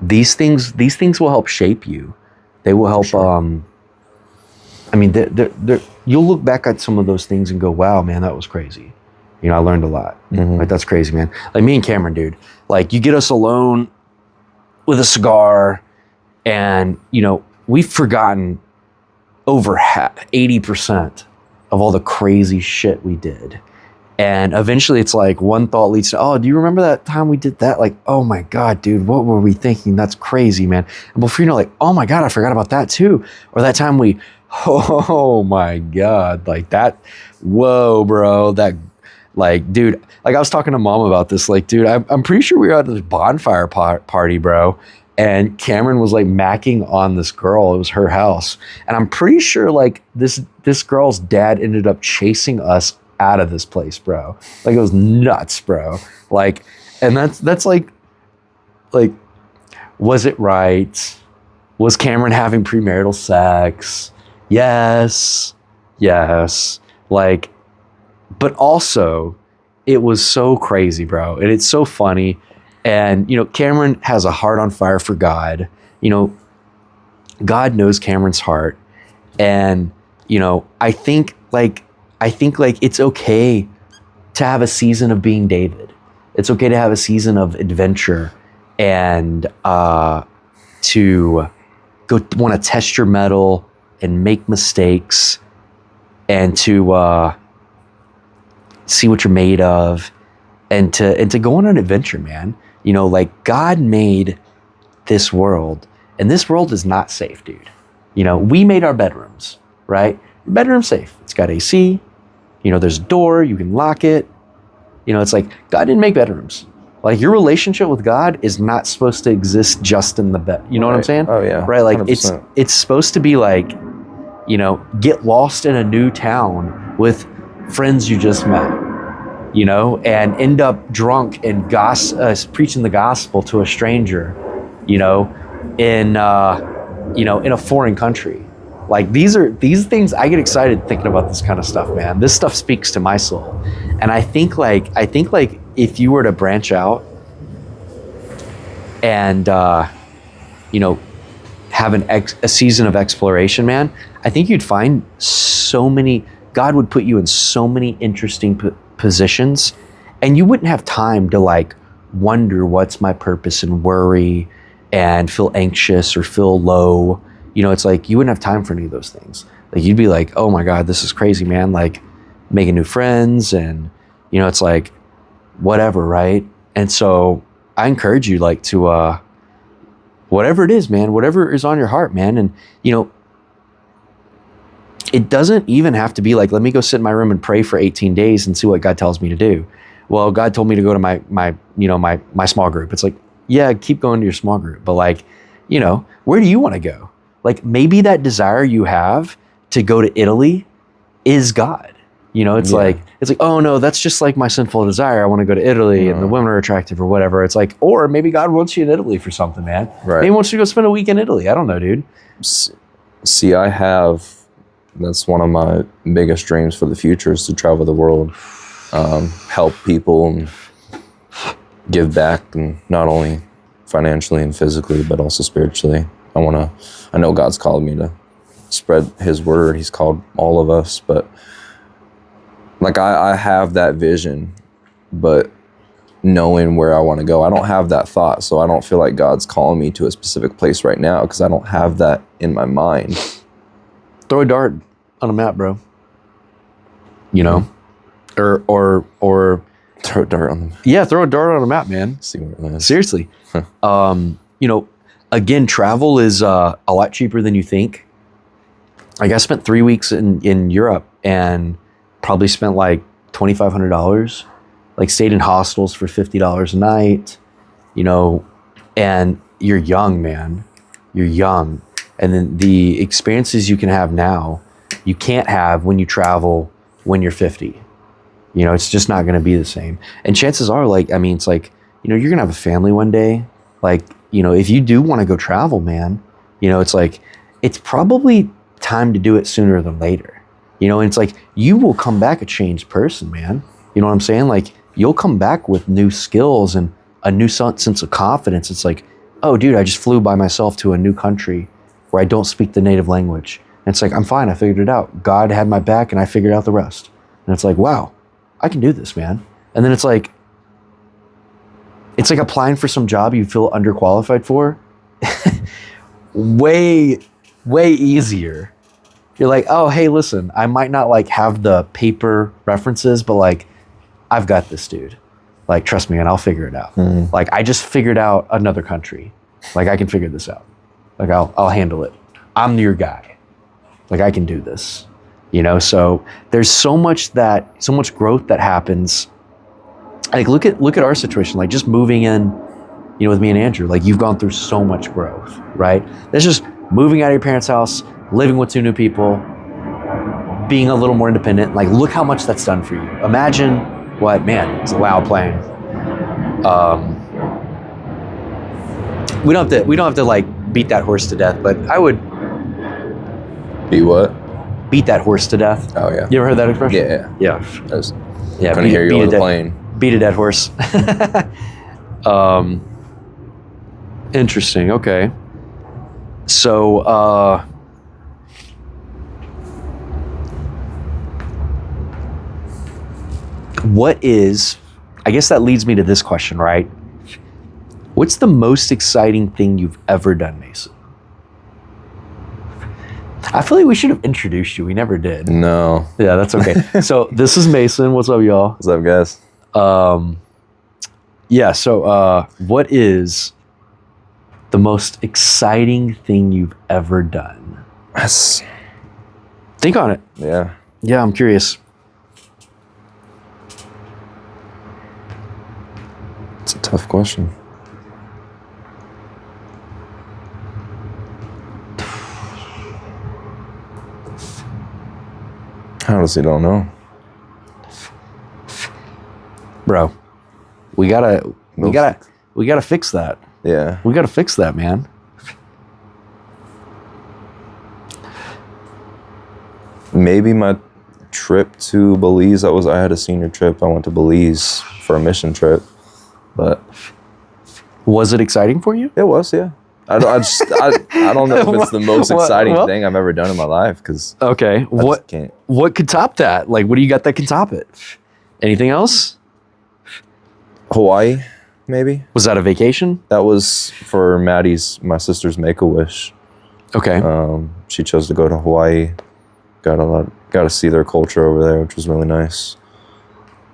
[SPEAKER 2] these things will help shape you. They will help. Sure. I mean, you'll look back at some of those things and go, wow, man, that was crazy. You know, I learned a lot. Like, that's crazy, man. Like me and Cameron, dude, like you get us alone with a cigar and, you know, we've forgotten over 80% of all the crazy shit we did. And eventually it's like one thought leads to, oh, do you remember that time we did that? Like, oh my God, dude, what were we thinking? That's crazy, man. And before you know, like, oh my God, I forgot about that too. Or that time oh my God, like that, whoa, bro, that, like, dude, like I was talking to Mom about this, like, dude, I'm pretty sure we were at this bonfire party, bro. And Cameron was like macking on this girl. It was her house. And I'm pretty sure like this girl's dad ended up chasing us out of this place, bro. Like it was nuts, bro. Like, and that's like, was it right? Was Cameron having premarital sex? Yes. Like, but also it was so crazy, bro. And it's so funny. And, you know, Cameron has a heart on fire for God. You know, God knows Cameron's heart. And, you know, I think like it's okay to have a season of being David. It's okay to have a season of adventure and to go want to test your mettle and make mistakes and to see what you're made of and to go on an adventure, man. You know, like God made this world and this world is not safe, dude. You know, we made our bedrooms, right? Your bedroom's safe. It's got AC. You know, there's a door, you can lock it. You know, it's like God didn't make bedrooms. Like your relationship with God is not supposed to exist just in the bed. You know what I'm saying?
[SPEAKER 1] Oh yeah.
[SPEAKER 2] Right. Like
[SPEAKER 1] 100%.
[SPEAKER 2] it's supposed to be like, you know, get lost in a new town with friends you just met, you know, and end up drunk and preaching the gospel to a stranger, you know, in a foreign country. Like these things, I get excited thinking about this kind of stuff, man. This stuff speaks to my soul. And I think like if you were to branch out and, you know, have a season of exploration, man, I think you'd find God would put you in so many interesting positions and you wouldn't have time to like wonder what's my purpose and worry and feel anxious or feel low. You know, it's like you wouldn't have time for any of those things. Like you'd be like, oh my God, this is crazy, man. Like making new friends and, you know, it's like whatever, right? And so I encourage you like to, whatever it is, man, whatever is on your heart, man. And, you know, it doesn't even have to be like, let me go sit in my room and pray for 18 days and see what God tells me to do. Well, God told me to go to my small group. It's like, yeah, keep going to your small group. But like, you know, where do you want to go? Like maybe that desire you have to go to Italy is God. You know, it's like, oh no, that's just like my sinful desire. I want to go to Italy and the women are attractive or whatever. It's like, or maybe God wants you in Italy for something, man.
[SPEAKER 1] Right.
[SPEAKER 2] Maybe he wants you to go spend a week in Italy. I don't know, dude.
[SPEAKER 1] See, that's one of my biggest dreams for the future is to travel the world, help people and give back, and not only financially and physically, but also spiritually. I know God's called me to spread his word. He's called all of us, but like I have that vision, but knowing where I want to go, I don't have that thought. So I don't feel like God's calling me to a specific place right now because I don't have that in my mind.
[SPEAKER 2] Throw a dart on a map, bro. You know, or
[SPEAKER 1] throw a dart on them.
[SPEAKER 2] Yeah, throw a dart on a map, man.
[SPEAKER 1] See where it lands.
[SPEAKER 2] Seriously. You know, again, travel is a lot cheaper than you think. Like I spent 3 weeks in Europe and probably spent like $2,500. Like stayed in hostels for $50 a night, you know, and you're young, man. You're young. And then the experiences you can have now, you can't have when you travel when you're 50. You know, it's just not going to be the same. And chances are, like, I mean, it's like, you know, you're going to have a family one day. Like, you know, if you do want to go travel, man, you know, it's like, it's probably time to do it sooner than later. You know, and it's like, you will come back a changed person, man. You know what I'm saying? Like, you'll come back with new skills and a new sense of confidence. It's like, oh, dude, I just flew by myself to a new country where I don't speak the native language. And it's like, I'm fine. I figured it out. God had my back and I figured out the rest. And it's like, wow, I can do this, man. And then it's like applying for some job you feel underqualified for. way easier. You're like, oh, hey, listen, I might not like have the paper references, but like, I've got this, dude. Like, trust me, and I'll figure it out. Like, I just figured out another country. Like, I can figure this out. Like, I'll handle it. I'm your guy. Like, I can do this. You know, so there's so much growth that happens. Like, look at our situation. Like, just moving in, you know, with me and Andrew. Like, you've gone through so much growth, right? That's just moving out of your parents' house, living with 2 new people, being a little more independent. Like, look how much that's done for you. Imagine what, man, it's a loud plane. We don't have to like beat that horse to death, but I would
[SPEAKER 1] Be what?
[SPEAKER 2] beat that horse to death.
[SPEAKER 1] Oh yeah.
[SPEAKER 2] You ever heard that expression?
[SPEAKER 1] Yeah.
[SPEAKER 2] Yeah.
[SPEAKER 1] Yeah. Couldn't hear you over the plane.
[SPEAKER 2] Beat a dead horse. Interesting. Okay. So, I guess that leads me to this question, right? What's the most exciting thing you've ever done, Mason? I feel like we should have introduced you. We never did.
[SPEAKER 1] No.
[SPEAKER 2] Yeah, that's okay. So this is Mason. What's up, y'all?
[SPEAKER 1] What's up, guys?
[SPEAKER 2] Yeah, so what is the most exciting thing you've ever done?
[SPEAKER 1] Yes.
[SPEAKER 2] Think on it.
[SPEAKER 1] Yeah.
[SPEAKER 2] Yeah, I'm curious.
[SPEAKER 1] It's a tough question. I honestly don't know.
[SPEAKER 2] Bro, we gotta fix that.
[SPEAKER 1] Yeah.
[SPEAKER 2] We gotta fix that, man.
[SPEAKER 1] Maybe my trip to Belize. I had a senior trip. I went to Belize for a mission trip, but
[SPEAKER 2] Was it exciting for you?
[SPEAKER 1] it was, yeah. I don't know if it's the most exciting thing I've ever done in my life because
[SPEAKER 2] Okay.
[SPEAKER 1] I can't.
[SPEAKER 2] What could top that? Like, what do you got that can top it? Anything else?
[SPEAKER 1] Hawaii, maybe.
[SPEAKER 2] Was that a vacation?
[SPEAKER 1] That was for my sister's Make-A-Wish.
[SPEAKER 2] Okay.
[SPEAKER 1] She chose to go to Hawaii. Got to see their culture over there, which was really nice.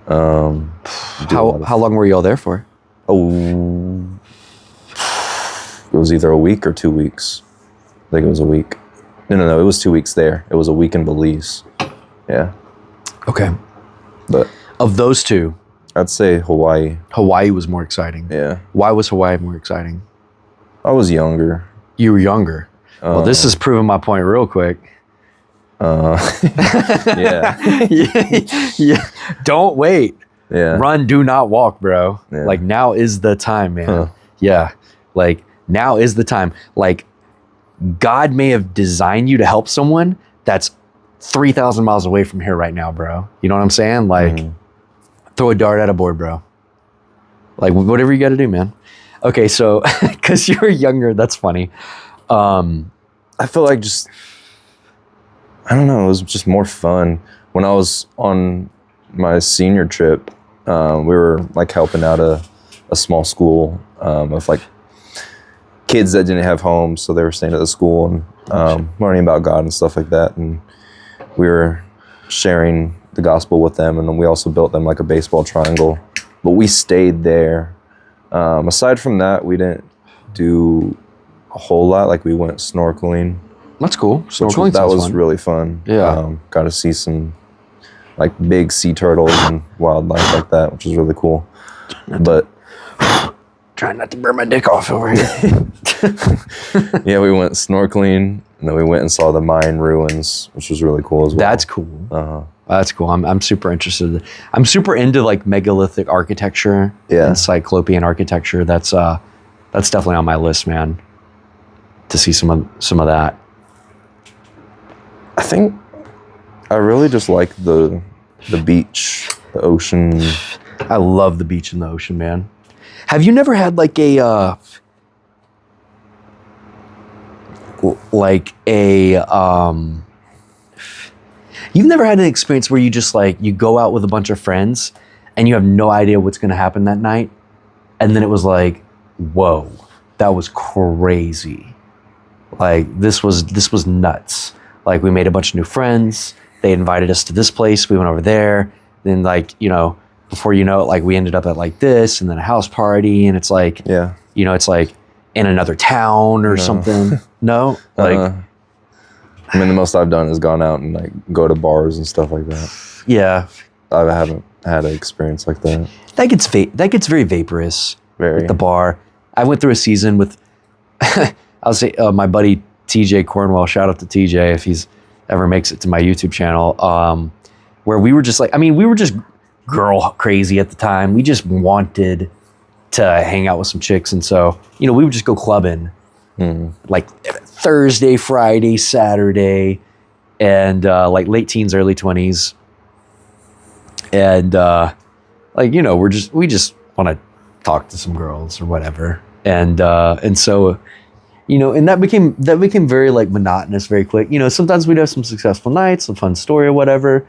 [SPEAKER 2] How long were you all there for?
[SPEAKER 1] Oh, it was either a week or 2 weeks. I think it was a week. No, it was 2 weeks there. It was a week in Belize. Yeah,
[SPEAKER 2] Okay.
[SPEAKER 1] but
[SPEAKER 2] Of those two,
[SPEAKER 1] I'd say Hawaii.
[SPEAKER 2] Hawaii was more exciting.
[SPEAKER 1] Yeah,
[SPEAKER 2] Why was Hawaii more exciting?
[SPEAKER 1] I was younger.
[SPEAKER 2] You were younger. Well, this is proving my point real quick.
[SPEAKER 1] Yeah,
[SPEAKER 2] Yeah. Don't wait.
[SPEAKER 1] yeah.
[SPEAKER 2] Run, do not walk, bro.
[SPEAKER 1] Yeah.
[SPEAKER 2] Like, now is the time, man.
[SPEAKER 1] Huh.
[SPEAKER 2] Yeah. Like, now is the time. Like, God may have designed you to help someone that's 3,000 miles away from here right now, bro. You know what I'm saying? Like, throw a dart at a board, bro. Like, whatever you got to do, man. Okay, so, because you were younger, that's funny.
[SPEAKER 1] I feel like I don't know, it was just more fun. When I was on my senior trip, we were like helping out a small school of like kids that didn't have homes, so they were staying at the school and learning about God and stuff like that. And we were sharing the gospel with them, and then we also built them like a baseball triangle. But we stayed there. Aside from that, we didn't do a whole lot. Like, we went snorkeling.
[SPEAKER 2] That's cool. Snorkeling
[SPEAKER 1] That
[SPEAKER 2] sounds
[SPEAKER 1] was
[SPEAKER 2] fun.
[SPEAKER 1] really fun.
[SPEAKER 2] Yeah.
[SPEAKER 1] Got to see some like big sea turtles and wildlife like that, which is really cool. But
[SPEAKER 2] Trying not to burn my dick off over here.
[SPEAKER 1] Yeah, we went snorkeling, and then we went and saw the Mayan ruins, which was really cool as well.
[SPEAKER 2] That's cool. That's cool. I'm super interested. I'm super into like megalithic architecture and Cyclopean architecture. That's definitely on my list, man. To see some of that.
[SPEAKER 1] I think I really just like the beach, the ocean.
[SPEAKER 2] I love the beach and the ocean, man. Have you never had like a you've never had an experience where you just like you go out with a bunch of friends and you have no idea what's going to happen that night, and then it was like, whoa, that was crazy. Like this was nuts. Like we made a bunch of new friends. They invited us to this place. We went over there. Then like, you know, before you know it, like we ended up at like this and then a house party, and it's like, you know, it's like in another town or something. No? Like,
[SPEAKER 1] I mean, the most I've done is gone out and like go to bars and stuff like that.
[SPEAKER 2] Yeah.
[SPEAKER 1] I haven't had an experience like that.
[SPEAKER 2] That gets very vaporous.
[SPEAKER 1] Very.
[SPEAKER 2] At the bar. I went through a season with, I'll say my buddy TJ Cornwell, shout out to TJ if he's ever makes it to my YouTube channel, where we were just like, I mean, we were just girl crazy at the time. We just wanted to hang out with some chicks. And so, you know, we would just go clubbing like Thursday, Friday, Saturday, and like late teens, early 20s. And like, you know, we just want to talk to some girls or whatever. And so, you know, and that became very like monotonous very quick. You know, sometimes we'd have some successful nights, some fun story or whatever.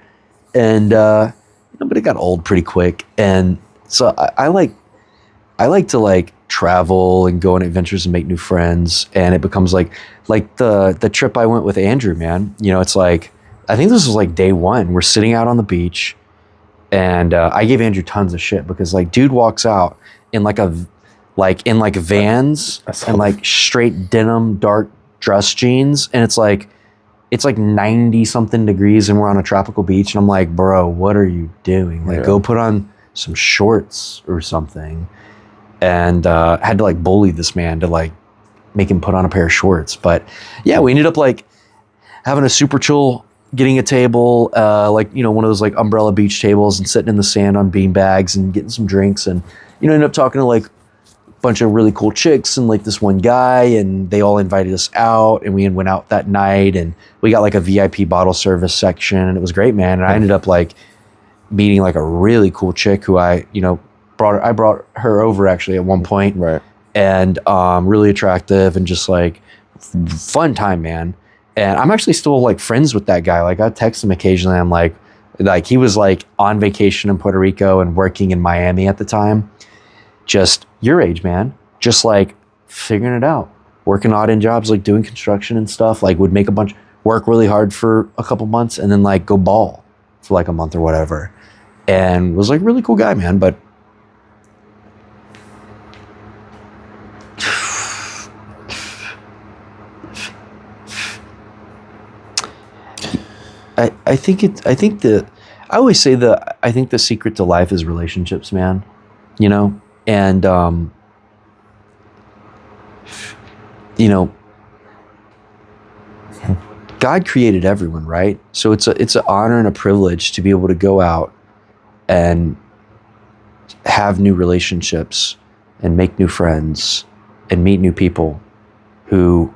[SPEAKER 2] And, but it got old pretty quick. And so I like to like travel and go on adventures and make new friends. And it becomes like the trip I went with Andrew, man, you know, it's like, I think this was like day one. We're sitting out on the beach, and I gave Andrew tons of shit because like dude walks out in like Vans and like straight denim, dark dress jeans. And it's like 90 something degrees and we're on a tropical beach. And I'm like, bro, what are you doing? Like, go put on some shorts or something. And had to like bully this man to like make him put on a pair of shorts. But yeah, we ended up like having a super chill, getting a table, like, you know, one of those like umbrella beach tables, and sitting in the sand on bean bags and getting some drinks. And, you know, ended up talking to like bunch of really cool chicks and like this one guy, and they all invited us out, and we went out that night, and we got like a VIP bottle service section, and it was great, man. And I ended up like meeting like a really cool chick who I brought her over actually at one point.
[SPEAKER 1] Right.
[SPEAKER 2] And really attractive and just like fun time, man. And I'm actually still like friends with that guy. Like I text him occasionally. I'm like he was like on vacation in Puerto Rico and working in Miami at the time. Just your age, man. Just like figuring it out, working odd end jobs, like doing construction and stuff. Like would make work really hard for a couple months and then like go ball for like a month or whatever. And was like really cool guy, man. But I think the secret to life is relationships, man. You know? And, you know, God created everyone, right? So it's an honor and a privilege to be able to go out and have new relationships and make new friends and meet new people who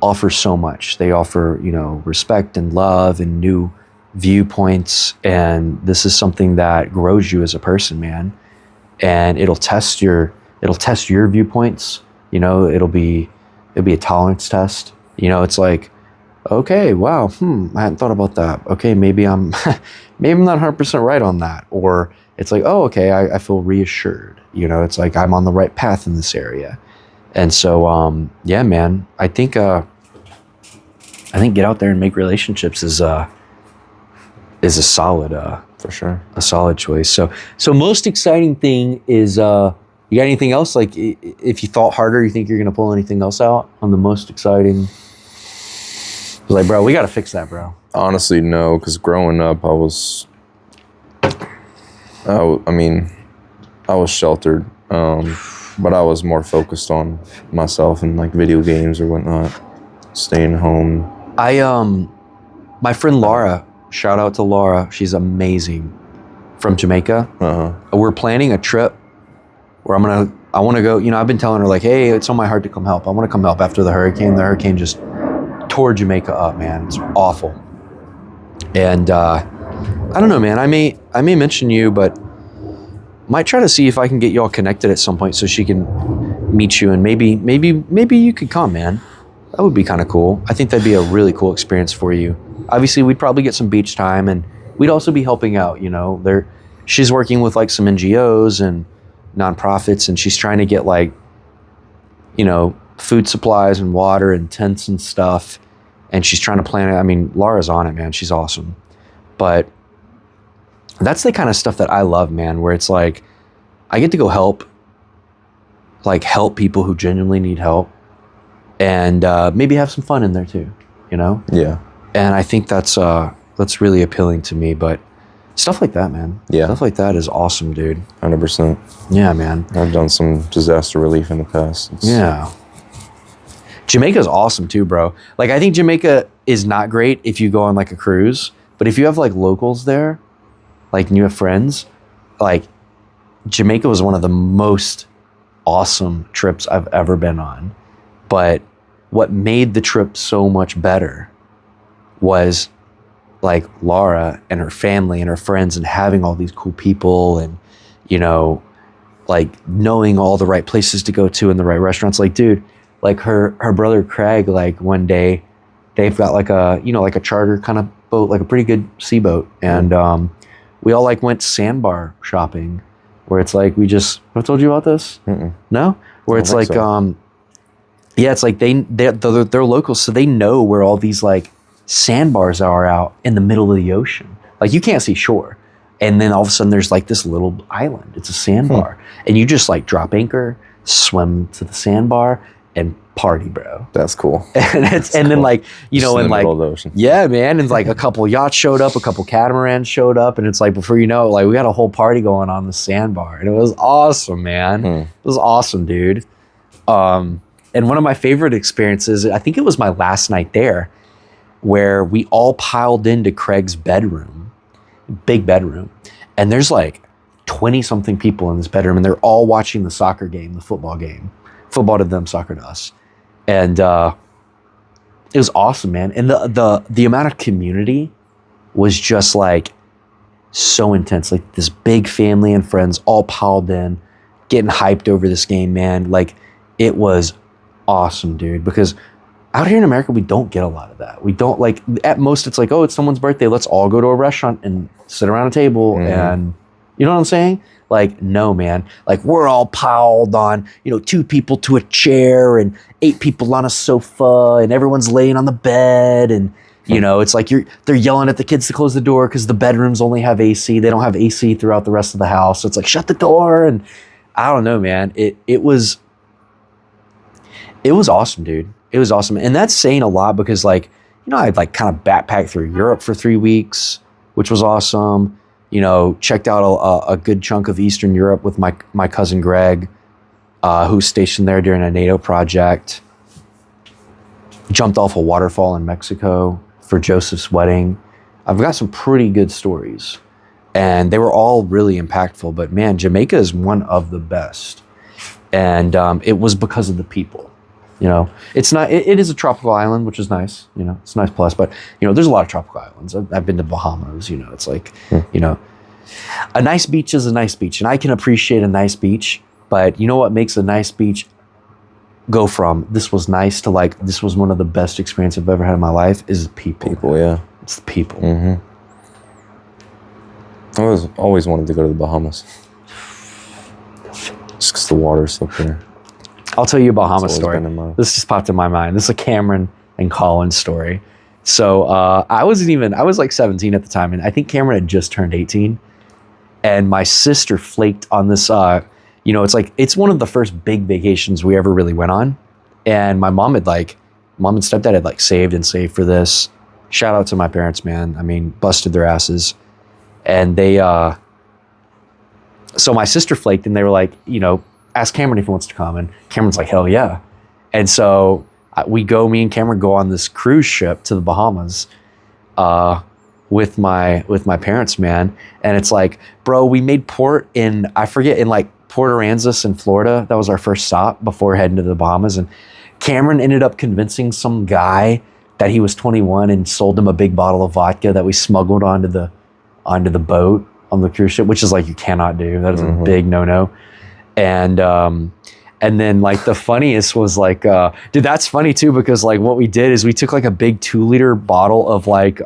[SPEAKER 2] offer so much. They offer, you know, respect and love and new viewpoints. And this is something that grows you as a person, man. And it'll test your viewpoints. You know, it'll be a tolerance test. You know, it's like, okay, wow, I hadn't thought about that. Okay, maybe I'm not 100% right on that. Or it's like, oh, okay, I feel reassured. You know, it's like I'm on the right path in this area. And so, yeah, man, I think get out there and make relationships is a solid,
[SPEAKER 1] for sure,
[SPEAKER 2] a solid choice. So most exciting thing is, you got anything else? Like, if you thought harder, you think you're gonna pull anything else out on the most exciting? Like, bro, we gotta fix that, bro.
[SPEAKER 1] Honestly, no, because growing up, I was sheltered. but I was more focused on myself and like video games or whatnot, staying home.
[SPEAKER 2] My friend Laura, shout out to Laura, she's amazing, from Jamaica. We're planning a trip where I want to go, you know, I've been telling her like, hey, it's on my heart to come help. I want to come help after the hurricane. The hurricane just tore Jamaica up, man. It's awful. And I don't know, man, I may mention you, but might try to see if I can get y'all connected at some point so she can meet you, and maybe you could come, man. That would be kind of cool. I think that'd be a really cool experience for you. Obviously, we'd probably get some beach time, and we'd also be helping out, you know. She's working with like some NGOs and nonprofits, and she's trying to get like, you know, food supplies and water and tents and stuff. And she's trying to plan it. I mean, Laura's on it, man. She's awesome. But that's the kind of stuff that I love, man, where it's like, I get to go help people who genuinely need help, and maybe have some fun in there too, you know?
[SPEAKER 1] Yeah.
[SPEAKER 2] And I think that's really appealing to me. But stuff like that, man.
[SPEAKER 1] Yeah.
[SPEAKER 2] Stuff like that is awesome, dude.
[SPEAKER 1] 100%.
[SPEAKER 2] Yeah, man.
[SPEAKER 1] I've done some disaster relief in the past.
[SPEAKER 2] Yeah. Jamaica's awesome too, bro. Like, I think Jamaica is not great if you go on like a cruise, but if you have like locals there, like, and you have friends, like, Jamaica was one of the most awesome trips I've ever been on. But what made the trip so much better was like Laura and her family and her friends, and having all these cool people, and, you know, like knowing all the right places to go to and the right restaurants. Like, dude, like her brother Craig, like one day they've got like a, you know, like a charter kind of boat, like a pretty good sea boat. And we all like went sandbar shopping, where it's like, have I told you about this?
[SPEAKER 1] Mm-mm.
[SPEAKER 2] No? Where it's like,
[SPEAKER 1] so.
[SPEAKER 2] Yeah, it's like they're locals, so they know where all these like sandbars are out in the middle of the ocean. Like, you can't see shore. And then all of a sudden there's like this little island. It's a sandbar. And you just like drop anchor, swim to the sandbar, and party, bro.
[SPEAKER 1] That's cool.
[SPEAKER 2] And then like, you know, and like, yeah, man, and like a couple yachts showed up, a couple catamarans showed up, and it's like, before you know it, like, we got a whole party going on the sandbar, and it was awesome, man. It was awesome, dude. And one of my favorite experiences, I think it was my last night there, where we all piled into Craig's bedroom, big bedroom, and there's like 20 something people in this bedroom, and they're all watching the soccer game, the football game. Football to them, soccer to us. And it was awesome, man. And the amount of community was just like so intense. Like, this big family and friends all piled in, getting hyped over this game, man. Like, it was awesome, dude. Because out here in America, we don't get a lot of that. We don't, like, at most it's like, oh, it's someone's birthday, let's all go to a restaurant and sit around a table and, you know what I'm saying? Like, no, man. Like, we're all piled on, you know, 2 people to a chair and 8 people on a sofa, and everyone's laying on the bed, and, you know, it's like they're yelling at the kids to close the door because the bedrooms only have AC. They don't have AC throughout the rest of the house. So it's like, shut the door. And I don't know, man. It was awesome, dude. It was awesome. And that's saying a lot, because, like, you know, I'd like kind of backpacked through Europe for 3 weeks, which was awesome. You know, checked out a good chunk of Eastern Europe with my cousin Greg, who's stationed there during a NATO project. Jumped off a waterfall in Mexico for Joseph's wedding. I've got some pretty good stories, and they were all really impactful. But man, Jamaica is one of the best, and it was because of the people. You know, it's not. It is a tropical island, which is nice. You know, it's a nice plus. But, you know, there's a lot of tropical islands. I've been to Bahamas. You know, it's like, you know, a nice beach is a nice beach, and I can appreciate a nice beach. But you know what makes a nice beach go from this was nice to like this was one of the best experiences I've ever had in my life is the people.
[SPEAKER 1] People, yeah,
[SPEAKER 2] it's the people.
[SPEAKER 1] I always wanted to go to the Bahamas, just because the water's so clear.
[SPEAKER 2] I'll tell you a Bahamas story. This just popped in my mind. This is a Cameron and Colin story. So I was like 17 at the time, and I think Cameron had just turned 18. And my sister flaked on this, you know, it's one of the first big vacations we ever really went on. And my mom and stepdad had like saved for this. Shout out to my parents, man. I mean, busted their asses. And they, so my sister flaked, and they were like, you know, ask Cameron if he wants to come. And Cameron's like, hell yeah. And so me and Cameron go on this cruise ship to the Bahamas with my parents, man. And it's like, bro, we made port in like Port Aransas in Florida. That was our first stop before heading to the Bahamas. And Cameron ended up convincing some guy that he was 21 and sold him a big bottle of vodka that we smuggled onto the boat on the cruise ship, which is like, you cannot do. That is a big no-no. And then like the funniest was like, dude, that's funny too, because like what we did is we took like a big 2-liter bottle of like,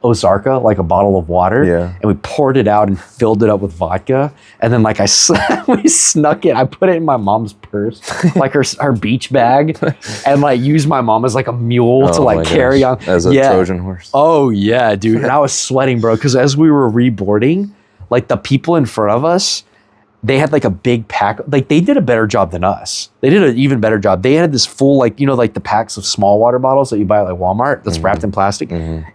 [SPEAKER 2] Ozarka, like a bottle of water, and we poured it out and filled it up with vodka. And then like we snuck it. I put it in my mom's purse, like her beach bag, and like used my mom as like a mule to like carry on
[SPEAKER 1] as a Trojan horse.
[SPEAKER 2] Oh yeah, dude. And I was sweating, bro, because as we were reboarding, like the people in front of us, they had like a big pack. Like they did a better job than us. They did an even better job. They had this full, like, you know, like the packs of small water bottles that you buy at like Walmart that's wrapped in plastic.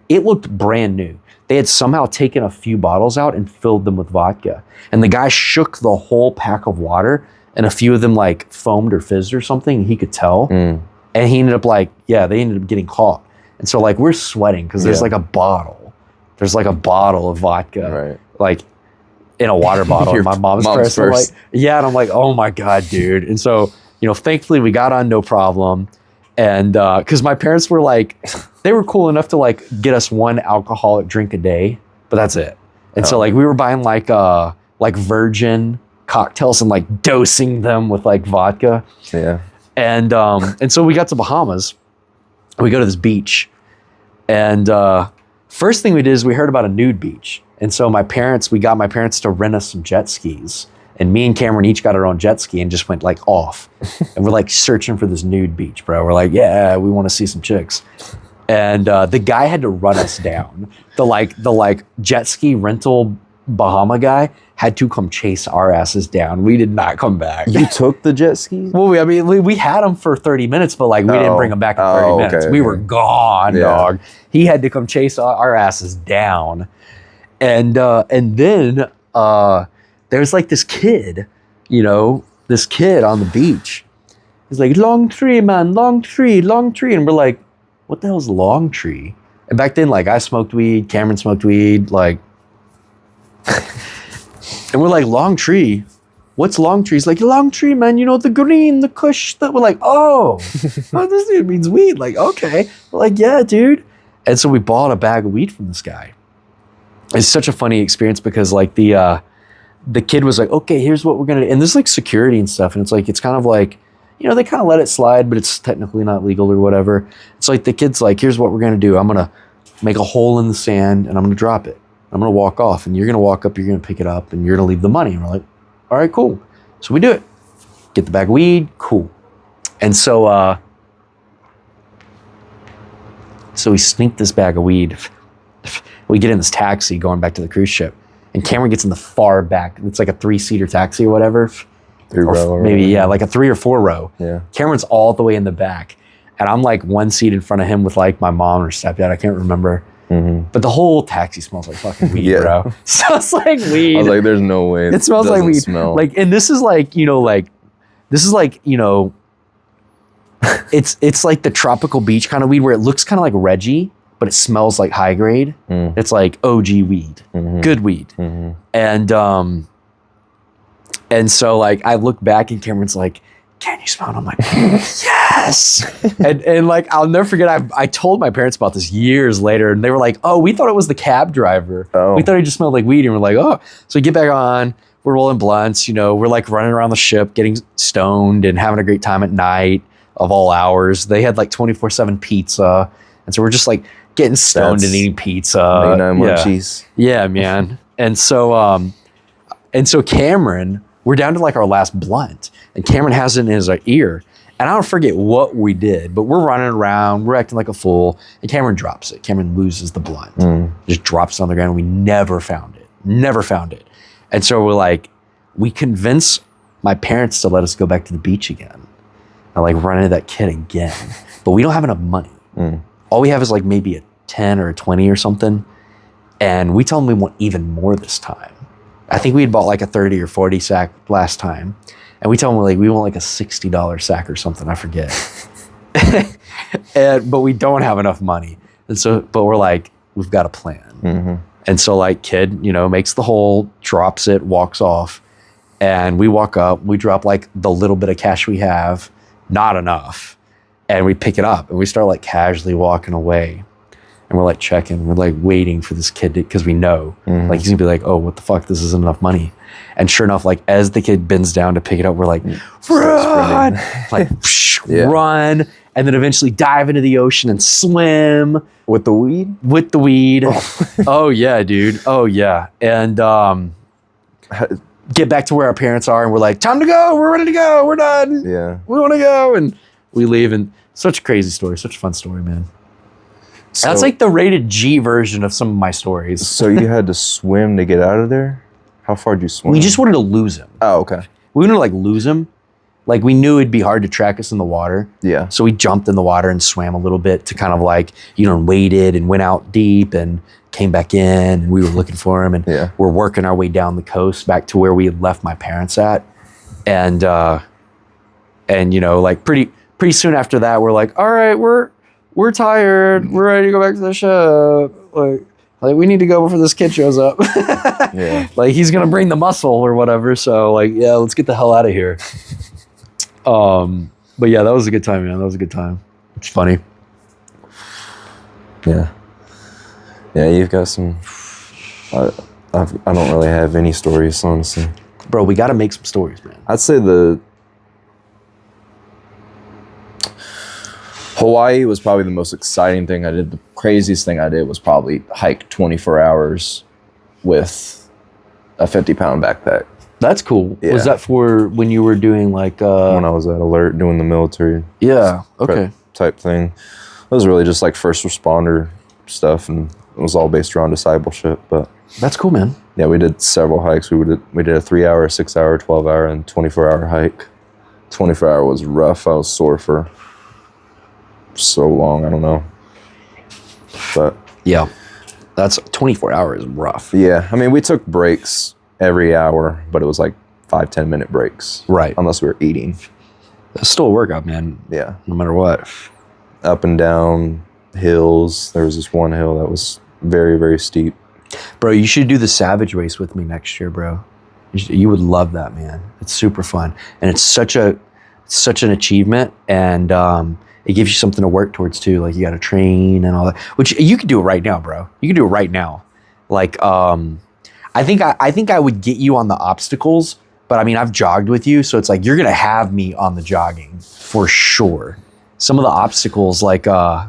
[SPEAKER 2] It looked brand new. They had somehow taken a few bottles out and filled them with vodka. And the guy shook the whole pack of water, and a few of them like foamed or fizzed or something. He could tell. And he ended up like, they ended up getting caught. And so like we're sweating because there's like a bottle. There's like a bottle of vodka. Like in a water bottle in my mom's purse. I'm like, and I'm like, oh my God, dude. And so, you know, thankfully we got on no problem. And because my parents were like, they were cool enough to like get us one alcoholic drink a day, but that's it. And so like we were buying like virgin cocktails and like dosing them with like vodka. And so we got to Bahamas. We go to this beach. And first thing we did is we heard about a nude beach. And so we got my parents to rent us some jet skis. And me and Cameron each got our own jet ski and just went like off. And we're like searching for this nude beach, bro. We're like, yeah, we want to see some chicks. And the guy had to run us down. The jet ski rental Bahama guy had to come chase our asses down. We did not come back.
[SPEAKER 1] You took the jet skis?
[SPEAKER 2] Well, we had them for 30 minutes, but like we didn't bring them back in 30 minutes. We were gone, dog. He had to come chase our asses down. And then there's like this kid, you know, on the beach. He's like, long tree, man, long tree. And we're like, what the hell's long tree? And back then, like I smoked weed, Cameron smoked weed, like, and we're like, long tree? What's long tree? He's like, long tree, man, you know, the green, the kush. That we're like, oh, this dude means weed. Like, okay. We're like, yeah, dude. And so we bought a bag of weed from this guy. It's such a funny experience because like the kid was like, okay, here's what we're gonna do. And there's like security and stuff. And it's like, it's kind of like, you know, they kind of let it slide, but it's technically not legal or whatever. It's like the kid's like, here's what we're gonna do. I'm gonna make a hole in the sand and I'm gonna drop it. I'm gonna walk off and you're gonna walk up, you're gonna pick it up and you're gonna leave the money. And we're like, all right, cool. So we do it. Get the bag of weed, cool. And so we sneak this bag of weed. We get in this taxi going back to the cruise ship, and Cameron gets in the far back. It's like a 3-seater taxi or whatever.
[SPEAKER 1] 3-row.
[SPEAKER 2] Maybe, like a 3 or 4 row.
[SPEAKER 1] Yeah.
[SPEAKER 2] Cameron's all the way in the back, and I'm like one seat in front of him with like my mom or stepdad. I can't remember. But the whole taxi smells like fucking weed, bro. It smells like weed.
[SPEAKER 1] I was like, there's no way.
[SPEAKER 2] It smells like weed. Like, and this is like, you know, it's like the tropical beach kind of weed where it looks kind of like Reggie, but it smells like high grade. It's like OG weed, good weed. And so like I look back and Cameron's like, can you smell it? I'm like, yes. and like, I'll never forget, I told my parents about this years later and they were like, oh, we thought it was the cab driver. We thought he just smelled like weed. And we're like, oh. So we get back on, we're rolling blunts, you know, we're like running around the ship, getting stoned and having a great time at night of all hours. They had like 24/7 pizza. And so we're just like getting stoned and eating pizza.
[SPEAKER 1] Munchies.
[SPEAKER 2] Yeah, man. And so Cameron, we're down to like our last blunt and Cameron has it in his ear. And I don't forget what we did, but we're running around, we're acting like a fool, and Cameron drops it. Cameron loses the blunt. Just drops it on the ground. We never found it. And so we're like, we convince my parents to let us go back to the beach again. I like run into that kid again, but we don't have enough money. All we have is like maybe a 10 or a 20 or something. And we tell them we want even more this time. I think we had bought like a 30 or 40 sack last time. And we tell them like we want like a $60 sack or something. I forget. But we don't have enough money. And so, but we're like, we've got a plan. And so like kid, you know, makes the hole, drops it, walks off. And we walk up, we drop like the little bit of cash we have, not enough. And we pick it up and we start like casually walking away. And we're like checking, we're like waiting for this kid because we know like he's gonna be like, oh, what the fuck, this isn't enough money. And sure enough, like as the kid bends down to pick it up, we're like, run, like run. And then eventually dive into the ocean and swim.
[SPEAKER 1] With the weed?
[SPEAKER 2] With the weed. Oh yeah, dude. Oh yeah. And get back to where our parents are and we're like, time to go, we're ready to go, we're done.
[SPEAKER 1] Yeah.
[SPEAKER 2] We want to go. And we leave, and such a crazy story, such a fun story, man. So, that's like the rated G version of some of my stories.
[SPEAKER 1] So you had to swim to get out of there? How far did you swim?
[SPEAKER 2] We just wanted to lose him.
[SPEAKER 1] Oh, okay.
[SPEAKER 2] We wanted to like lose him. Like we knew it'd be hard to track us in the water.
[SPEAKER 1] Yeah.
[SPEAKER 2] So we jumped in the water and swam a little bit to kind of like, you know, waded and went out deep and came back in, and we were looking for him, and we're working our way down the coast back to where we had left my parents at. And you know, like pretty soon after that, we're like, all right, we're tired. We're ready to go back to the ship. Like we need to go before this kid shows up.
[SPEAKER 1] Yeah.
[SPEAKER 2] Like he's gonna bring the muscle or whatever. So like, yeah, let's get the hell out of here. But yeah, that was a good time, man. That was a good time. It's funny.
[SPEAKER 1] Yeah. Yeah, you've got some. I don't really have any stories, honestly.
[SPEAKER 2] Bro, we got to make some stories, man.
[SPEAKER 1] I'd say the Hawaii was probably the most exciting thing I did. The craziest thing I did was probably hike 24 hours with a 50-pound backpack.
[SPEAKER 2] That's cool.
[SPEAKER 1] Yeah.
[SPEAKER 2] Was that for when you were doing like...
[SPEAKER 1] when I was at Alert doing the military
[SPEAKER 2] yeah, okay.
[SPEAKER 1] type thing. It was really just like first responder stuff, and it was all based around discipleship. But
[SPEAKER 2] that's cool, man.
[SPEAKER 1] Yeah, we did several hikes. We did a 3-hour, 6-hour, 12-hour, and 24-hour hike. 24-hour was rough. I was sore for so long. I don't know. But
[SPEAKER 2] yeah, that's 24 hours rough.
[SPEAKER 1] Yeah, I mean, we took breaks every hour, but it was like 5-10 minute breaks.
[SPEAKER 2] Right.
[SPEAKER 1] Unless we were eating.
[SPEAKER 2] That's still a workout, man.
[SPEAKER 1] Yeah.
[SPEAKER 2] No matter what.
[SPEAKER 1] Up and down hills. There was this one hill that was very, very steep.
[SPEAKER 2] Bro, you should do the Savage Race with me next year, bro. You would love that, man. It's super fun. And it's such an achievement, and it gives you something to work towards too. Like you got to train and all that, which you could do it right now, bro. You can do it right now. Like, I think I would get you on the obstacles, but I mean, I've jogged with you, so it's like you're gonna have me on the jogging for sure. Some of the obstacles, like, I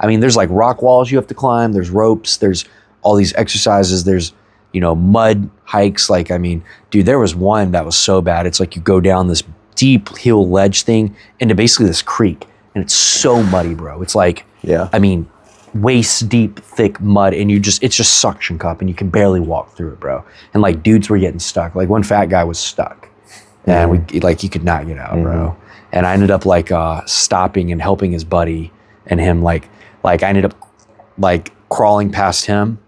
[SPEAKER 2] mean, there's like rock walls you have to climb. There's ropes. There's all these exercises. There's, you know, mud hikes. Like, I mean, dude, there was one that was so bad. It's like you go down this deep hill ledge thing into basically this creek, and it's so muddy, bro. It's like,
[SPEAKER 1] yeah, I
[SPEAKER 2] mean, waist deep, thick mud, and it's just suction cup, and you can barely walk through it, bro. And like dudes were getting stuck. Like one fat guy was stuck, and he could not get out, bro. And I ended up like stopping and helping his buddy, and him like I ended up like crawling past him,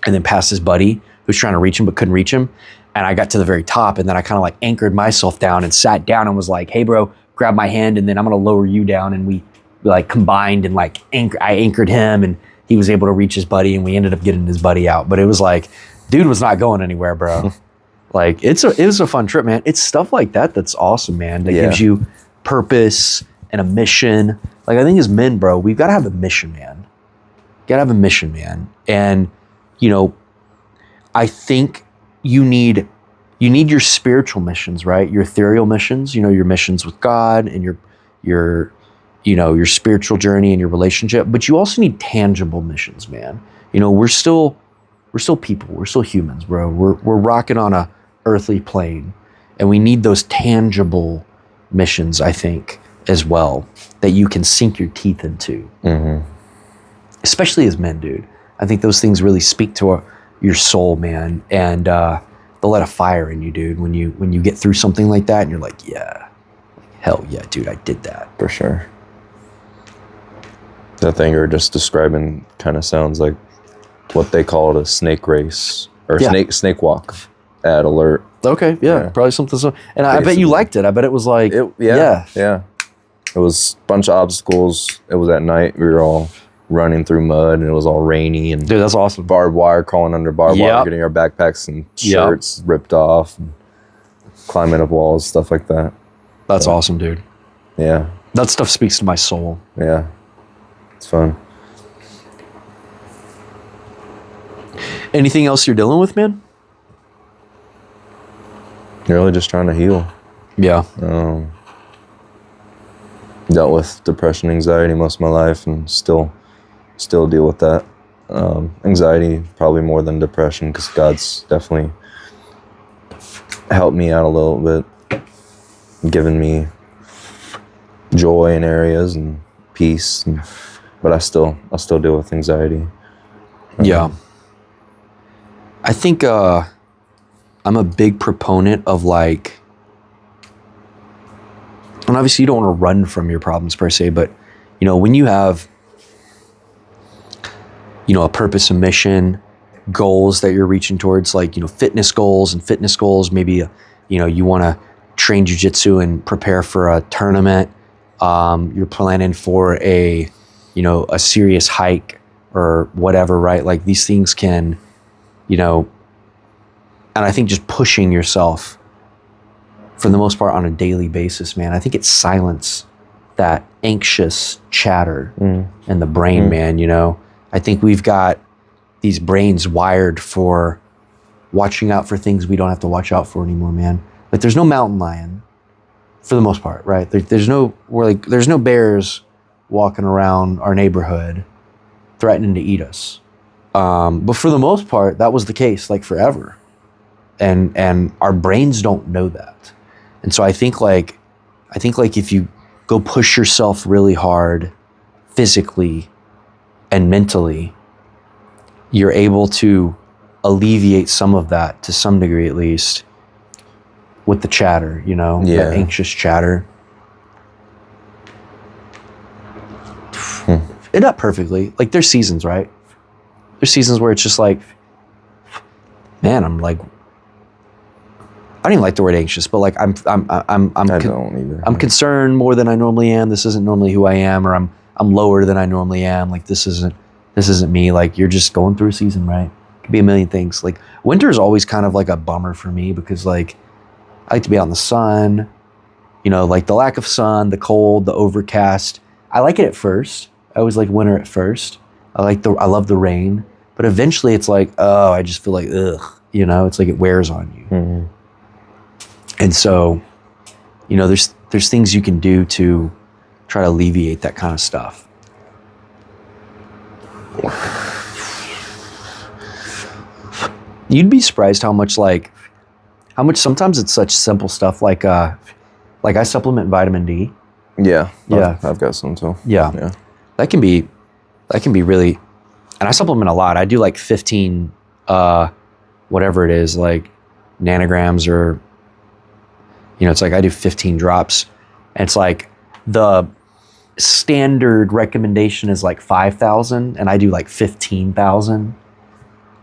[SPEAKER 2] and then past his buddy who was trying to reach him but couldn't reach him. And I got to the very top, and then I kind of like anchored myself down and sat down and was like, "Hey, bro, grab my hand, and then I'm gonna lower you down." And we like combined and like I anchored him, and he was able to reach his buddy, and we ended up getting his buddy out. But it was like, dude was not going anywhere, bro. Like it was a fun trip, man. It's stuff like that that's awesome, man. That gives you purpose and a mission. Like I think as men, bro, we've got to have a mission, man. Gotta have a mission, man. And you know, I think you need your spiritual missions, right? Your ethereal missions, you know, your missions with God and your spiritual journey and your relationship, but you also need tangible missions, man. You know, we're still people, we're still humans, bro. We're rocking on a earthly plane, and we need those tangible missions, I think, as well, that you can sink your teeth into. Especially as men, dude. I think those things really speak to your soul, man, and they'll let a fire in you, dude, when you get through something like that, and you're like, yeah, hell yeah, dude, I did that.
[SPEAKER 1] For sure. That thing you're just describing kind of sounds like what they call a snake race or snake walk. ad alert.
[SPEAKER 2] Okay, yeah. Probably something so. And I bet you liked it. I bet it was like,
[SPEAKER 1] yeah. It was a bunch of obstacles. It was at night. We were all running through mud, and it was all rainy, and
[SPEAKER 2] dude, that's awesome.
[SPEAKER 1] Barbed wire, crawling under barbed wire, getting our backpacks and shirts ripped off, and climbing up walls, stuff like that.
[SPEAKER 2] That's awesome, dude.
[SPEAKER 1] Yeah.
[SPEAKER 2] That stuff speaks to my soul.
[SPEAKER 1] Yeah. It's fun.
[SPEAKER 2] Anything else you're dealing with, man?
[SPEAKER 1] Really just trying to heal.
[SPEAKER 2] Yeah.
[SPEAKER 1] Dealt with depression, anxiety most of my life, and still deal with that. Anxiety probably more than depression, because God's definitely helped me out a little bit, given me joy in areas and peace, but I still deal with anxiety.
[SPEAKER 2] Yeah. I think I'm a big proponent of like, and obviously you don't want to run from your problems per se, but you know, when you have, you know, a purpose, a mission, goals that you're reaching towards, like, you know, fitness goals, maybe, you know, you want to train jiu-jitsu and prepare for a tournament. You're planning for a serious hike or whatever, right? Like these things can, you know, and I think just pushing yourself for the most part on a daily basis, man, I think it silences that anxious chatter in the brain, man, you know? I think we've got these brains wired for watching out for things we don't have to watch out for anymore, man. Like there's no mountain lion for the most part, right? There's no bears walking around our neighborhood threatening to eat us. But for the most part, that was the case like forever. And our brains don't know that. And so I think like if you go push yourself really hard physically and mentally, you're able to alleviate some of that to some degree at least with the chatter, you know, that anxious chatter. It not perfectly. Like there's seasons, right? There's seasons where it's just like, man, I'm like, I don't even like the word anxious, but like I'm concerned more than I normally am. This isn't normally who I am, or I'm lower than I normally am. Like this isn't me. Like you're just going through a season, right? It could be a million things. Like winter is always kind of like a bummer for me because like I like to be out in the sun, you know, like the lack of sun, the cold, the overcast. I like it at first. I always like winter at first. I love the rain, but eventually it's like, oh, I just feel like, ugh, you know, it's like it wears on you. Mm-hmm. And so, you know, there's things you can do to try to alleviate that kind of stuff. You'd be surprised how much sometimes it's such simple stuff like I supplement vitamin D.
[SPEAKER 1] Yeah. I've got some too.
[SPEAKER 2] Yeah. That can be really, and I supplement a lot. I do like 15, whatever it is, like nanograms or, you know, it's like I do 15 drops. And it's like the standard recommendation is like 5,000 and I do like 15,000.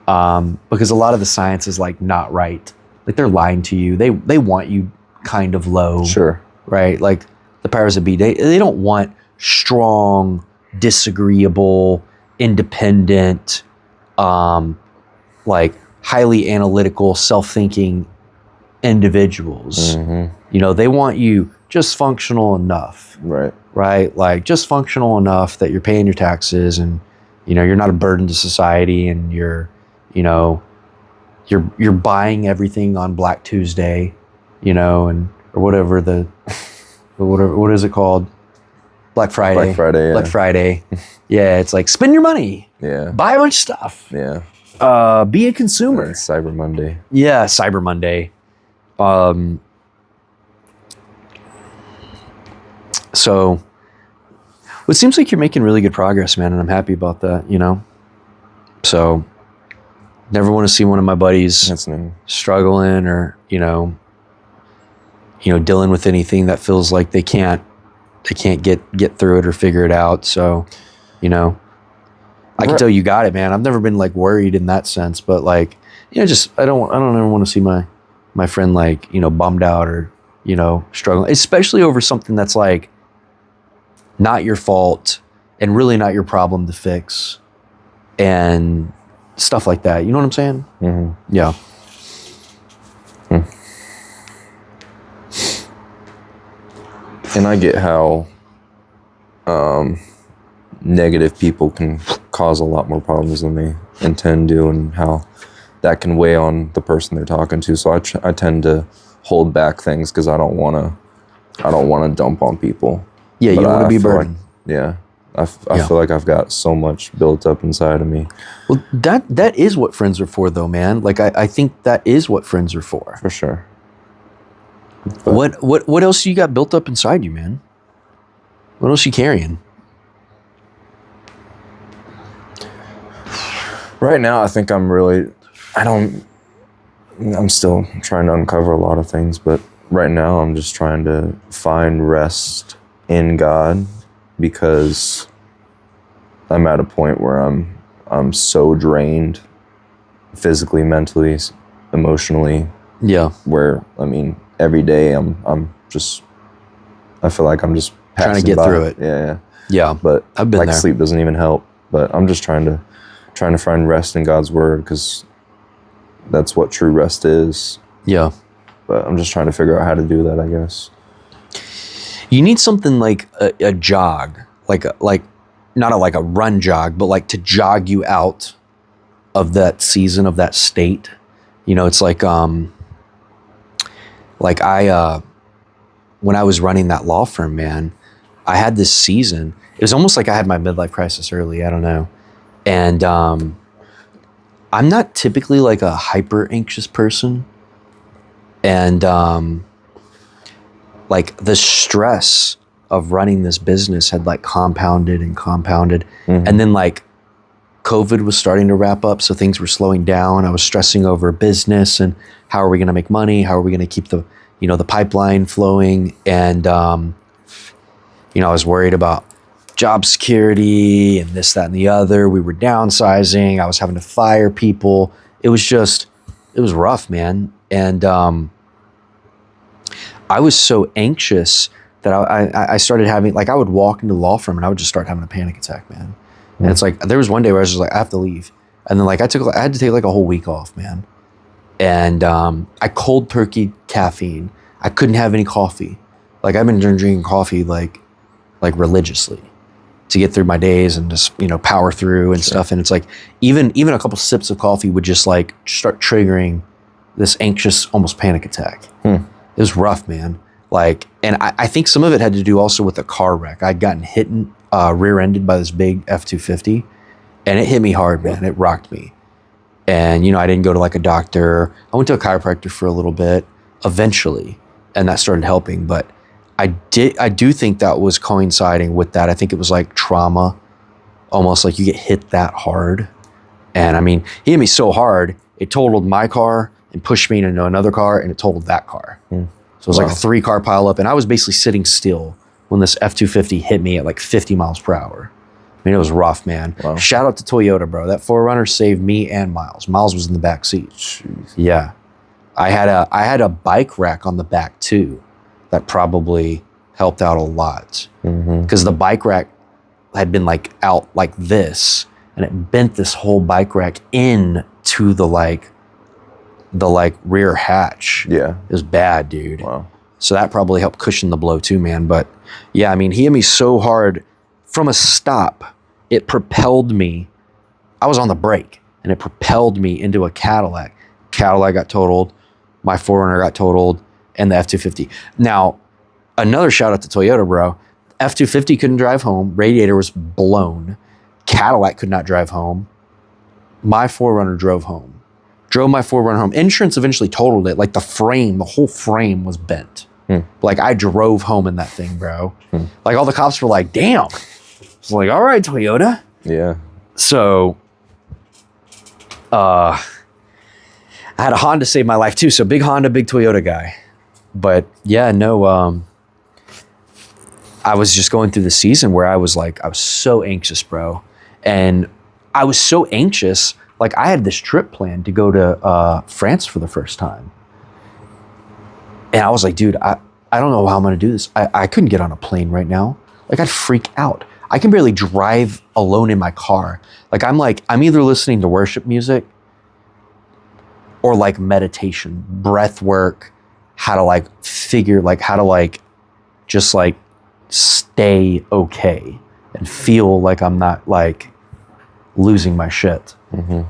[SPEAKER 2] Because a lot of the science is like not right. Like they're lying to you. They want you kind of low.
[SPEAKER 1] Sure.
[SPEAKER 2] Right? Like the powers that be, they don't want strong, disagreeable, independent, like highly analytical, self-thinking individuals. Mm-hmm. You know, they want you just functional enough. Right? Like just functional enough that you're paying your taxes and, you know, you're not a burden to society and you're buying everything on Black Tuesday, you know, and or whatever what is it called? Black Friday. Black Friday. Yeah, it's like spend your money.
[SPEAKER 1] Yeah.
[SPEAKER 2] Buy a bunch of stuff.
[SPEAKER 1] Yeah.
[SPEAKER 2] Be a consumer.
[SPEAKER 1] It's Cyber Monday.
[SPEAKER 2] Yeah, Cyber Monday. So it seems like you're making really good progress, man, and I'm happy about that, you know? So never want to see one of my buddies struggling or, you know, dealing with anything that feels like they can't get through it or figure it out. So, you know, I can tell you got it, man. I've never been like worried in that sense, but like, just I don't ever want to see my friend like, you know, bummed out or, you know, struggling, especially over something that's like not your fault and really not your problem to fix and stuff like that. You know what I'm saying?
[SPEAKER 1] Mm-hmm.
[SPEAKER 2] Yeah.
[SPEAKER 1] And I get how negative people can cause a lot more problems than they intend to, and how that can weigh on the person they're talking to. So I tend to hold back things because I don't want to dump on people.
[SPEAKER 2] Yeah, you
[SPEAKER 1] But
[SPEAKER 2] don't want to be a
[SPEAKER 1] feel
[SPEAKER 2] burden.
[SPEAKER 1] Like, yeah. I feel like I've got so much built up inside of me.
[SPEAKER 2] Well, that is what friends are for, though, man. Like, I think that is what friends are for.
[SPEAKER 1] For sure. But
[SPEAKER 2] What else you got built up inside you, man? What else you carrying?
[SPEAKER 1] right now, I think I'm still trying to uncover a lot of things, but right now I'm just trying to find rest in God, because I'm at a point where I'm so drained physically, mentally, emotionally,
[SPEAKER 2] Yeah.
[SPEAKER 1] where, I mean, every day I feel like I'm just
[SPEAKER 2] Trying to
[SPEAKER 1] passing
[SPEAKER 2] get
[SPEAKER 1] by.
[SPEAKER 2] through it.
[SPEAKER 1] Yeah.
[SPEAKER 2] Yeah.
[SPEAKER 1] But
[SPEAKER 2] I've been
[SPEAKER 1] like
[SPEAKER 2] there.
[SPEAKER 1] sleep doesn't even help, but I'm just trying to find rest in God's word, because that's what true rest is.
[SPEAKER 2] Yeah.
[SPEAKER 1] But I'm just trying to figure out how to do that, I guess.
[SPEAKER 2] You need something like a jog, like not a run jog, but like to jog you out of that season, of that state. You know, it's like I when I was running that law firm, man, I had this season. It was almost like I had my midlife crisis early. I don't know. And I'm not typically like a hyper anxious person. And like the stress of running this business had like compounded and compounded.
[SPEAKER 1] Mm-hmm.
[SPEAKER 2] And then like COVID was starting to wrap up, so things were slowing down. I was stressing over business and how are we going to make money? How are we going to keep the pipeline flowing? And I was worried about job security and this, that, and the other. We were downsizing. I was having to fire people. It was rough, man. And I was so anxious that I started having, like, I would walk into the law firm and I would just start having a panic attack, man. Mm-hmm. And it's like, there was one day where I was just like, I have to leave. And then like I had to take like a whole week off, man. And I cold turkey caffeine. I couldn't have any coffee. Like I've been drinking coffee like religiously to get through my days and just, power through and stuff. And it's like, even a couple sips of coffee would just like start triggering this anxious, almost panic attack. It was rough, man. Like, and I think some of it had to do also with a car wreck. I'd gotten hit and rear-ended by this big F-250, and it hit me hard, man. It rocked me. And, I didn't go to like a doctor. I went to a chiropractor for a little bit eventually, and that started helping. But I do think that was coinciding with that. I think it was like trauma, almost like you get hit that hard. And I mean, he hit me so hard, it totaled my car and pushed me into another car, and it totaled that car. So it was like a 3-car pileup, and I was basically sitting still when this F-250 hit me at like 50 miles per hour. I mean, it was rough, man.
[SPEAKER 1] Wow.
[SPEAKER 2] Shout out to Toyota, bro. That 4Runner saved me and Miles. Miles was in the back seat.
[SPEAKER 1] Jeez.
[SPEAKER 2] Yeah. I had a bike rack on the back too. That probably helped out a lot. Because the bike rack had been like out like this, and it bent this whole bike rack into the rear hatch.
[SPEAKER 1] Yeah.
[SPEAKER 2] It was bad, dude.
[SPEAKER 1] Wow.
[SPEAKER 2] So that probably helped cushion the blow too, man. But yeah, I mean, he hit me so hard from a stop, it propelled me. I was on the brake, and it propelled me into a Cadillac. Cadillac got totaled. My 4Runner got totaled, and the F-250. Now, another shout out to Toyota, bro. F-250 couldn't drive home. Radiator was blown. Cadillac could not drive home. My 4Runner drove home. Drove my 4Runner home. Insurance eventually totaled it. Like the whole frame was bent. Like I drove home in that thing, bro. Like all the cops were like, damn. I was like, all right, Toyota.
[SPEAKER 1] Yeah.
[SPEAKER 2] So, I had a Honda save my life too. So big Honda, big Toyota guy. But yeah, no, I was just going through the season where I was so anxious, bro. And I was so anxious like I had this trip planned to go to France for the first time. And I was like, dude, I don't know how I'm going to do this. I couldn't get on a plane right now. Like I'd freak out. I can barely drive alone in my car. Like I'm either listening to worship music or like meditation, breath work, how to like figure, like how to like just like stay okay and feel like I'm not like losing my shit.
[SPEAKER 1] Mm-hmm.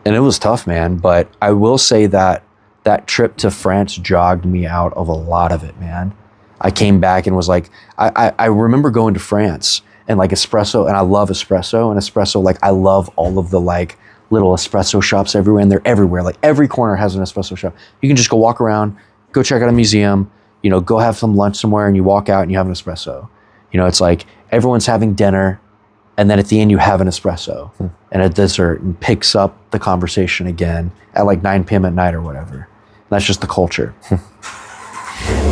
[SPEAKER 2] And it was tough, man. But I will say that that trip to France jogged me out of a lot of it, man. I came back and was like, I remember going to France and like espresso, and I love espresso, and espresso, like I love all of the like little espresso shops everywhere, and they're everywhere. Like every corner has an espresso shop. You can just go walk around, go check out a museum, you know, go have some lunch somewhere, and you walk out and you have an espresso. You know, it's like everyone's having dinner, and then at the end you have an espresso and a dessert, and picks up the conversation again at like 9 p.m. at night or whatever. And that's just the culture.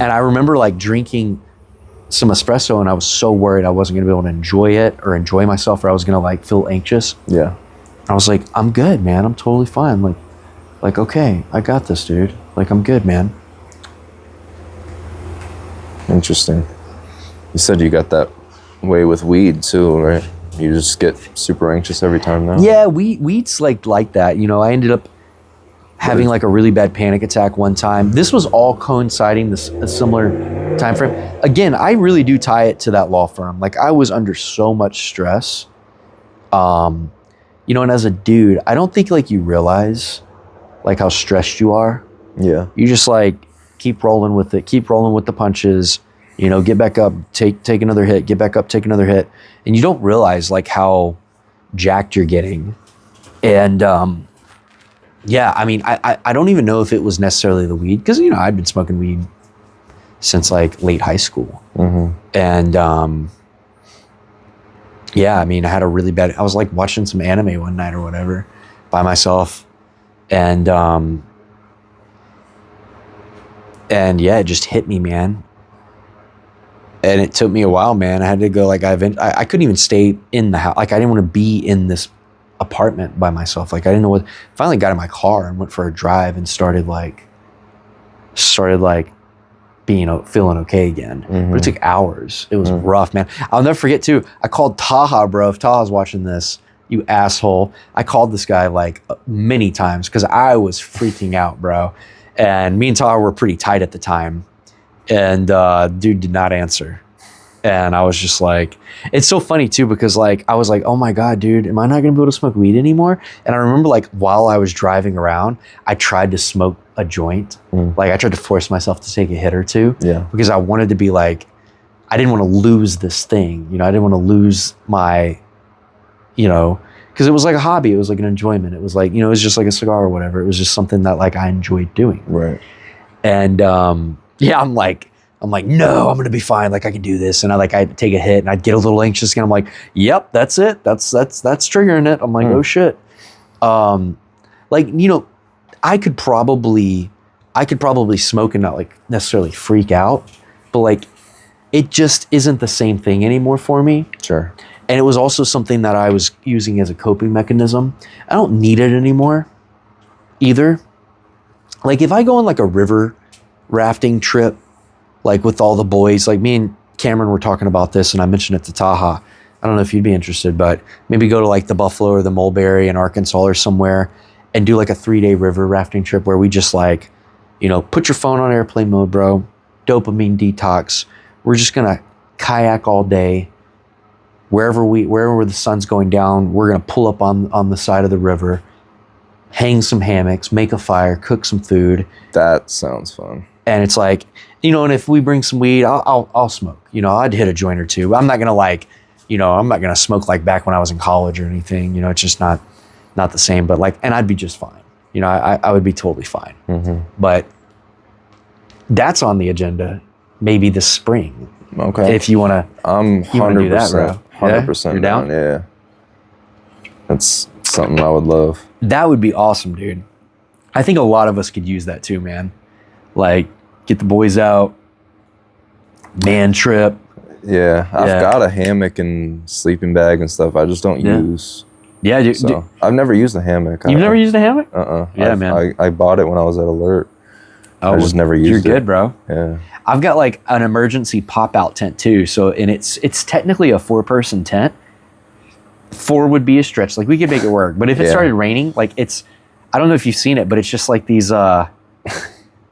[SPEAKER 2] And I remember like drinking some espresso, and I was so worried I wasn't gonna be able to enjoy it or enjoy myself, or I was gonna like feel anxious.
[SPEAKER 1] Yeah.
[SPEAKER 2] I was like, I'm good, man. I'm totally fine. Like, okay, I got this, dude. Like, I'm good, man.
[SPEAKER 1] Interesting. You said you got that way with weed too, right? You just get super anxious every time now?
[SPEAKER 2] Yeah, weed's like that. You know, I ended up having like a really bad panic attack one time. This was all coinciding a similar time frame. Again, I really do tie it to that law firm. Like I was under so much stress. You know, and as a dude, I don't think like you realize like how stressed you are.
[SPEAKER 1] Yeah.
[SPEAKER 2] You just like keep rolling with it, keep rolling with the punches, you know, get back up, take another hit, get back up, take another hit. And you don't realize like how jacked you're getting. And yeah, I mean, I don't even know if it was necessarily the weed, because, you know, I'd been smoking weed since like late high school.
[SPEAKER 1] Mm-hmm.
[SPEAKER 2] And yeah, I mean, I was like watching some anime one night or whatever by myself. And yeah, it just hit me, man. And it took me a while, man. I had to go, like, I couldn't even stay in the house. Like, I didn't want to be in this apartment by myself. Like, I didn't know what, finally got in my car and went for a drive and started being, feeling okay again.
[SPEAKER 1] Mm-hmm.
[SPEAKER 2] But it took hours. It was rough, man. I'll never forget too, I called Taha, bro. If Taha's watching this, you asshole. I called this guy like many times because I was freaking out, bro. And me and Taha were pretty tight at the time. And dude did not answer. And I was just like, it's so funny too, because like, I was like, oh my God, dude, am I not gonna be able to smoke weed anymore? And I remember like while I was driving around, I tried to smoke a joint. Like I tried to force myself to take a hit or two.
[SPEAKER 1] Yeah.
[SPEAKER 2] Because I wanted to be like, I didn't want to lose this thing. You know, I didn't want to lose my, you know, because it was like a hobby. It was like an enjoyment. It was like, you know, it was just like a cigar or whatever. It was just something that like I enjoyed doing.
[SPEAKER 1] Right.
[SPEAKER 2] And yeah, I'm like, no, I'm gonna be fine. Like I can do this. And I'd take a hit and I'd get a little anxious and I'm like, yep, that's it. That's triggering it. I'm like, oh shit. Like, you know, I could probably smoke and not like necessarily freak out, but like it just isn't the same thing anymore for me.
[SPEAKER 1] Sure.
[SPEAKER 2] And it was also something that I was using as a coping mechanism. I don't need it anymore either. Like if I go on like a river rafting trip, like with all the boys, like me and Cameron were talking about this and I mentioned it to Taha. I don't know if you'd be interested, but maybe go to like the Buffalo or the Mulberry in Arkansas or somewhere and do like a 3-day river rafting trip where we just like, you know, put your phone on airplane mode, bro. Dopamine detox. We're just gonna kayak all day. Wherever the sun's going down, we're gonna pull up on the side of the river, hang some hammocks, make a fire, cook some food.
[SPEAKER 1] That sounds fun.
[SPEAKER 2] And it's like, you know, and if we bring some weed, I'll smoke. You know, I'd hit a joint or two. I'm not gonna like, you know, I'm not gonna smoke like back when I was in college or anything. You know, it's just not the same. But like, and I'd be just fine. You know, I would be totally fine. Mm-hmm. But that's on the agenda maybe this spring.
[SPEAKER 1] Okay.
[SPEAKER 2] If you wanna,
[SPEAKER 1] I'm 100%.
[SPEAKER 2] Do that, bro.
[SPEAKER 1] 100%.
[SPEAKER 2] You're down?
[SPEAKER 1] Yeah. That's something I would love.
[SPEAKER 2] That would be awesome, dude. I think a lot of us could use that too, man. Like, get the boys out, man trip.
[SPEAKER 1] Yeah, I've got a hammock and sleeping bag and stuff. I just don't use.
[SPEAKER 2] Yeah, dude,
[SPEAKER 1] So I've never used a hammock.
[SPEAKER 2] you've never used a hammock? Yeah,
[SPEAKER 1] man.
[SPEAKER 2] man.
[SPEAKER 1] I bought it when I was at Alert.
[SPEAKER 2] Oh,
[SPEAKER 1] I just never used
[SPEAKER 2] You're
[SPEAKER 1] it.
[SPEAKER 2] good, bro.
[SPEAKER 1] Yeah.
[SPEAKER 2] I've got like an emergency pop-out tent too. So, and it's technically a 4-person tent. 4 would be a stretch. Like we could make it work. But if it started raining, like I don't know if you've seen it, but it's just like these,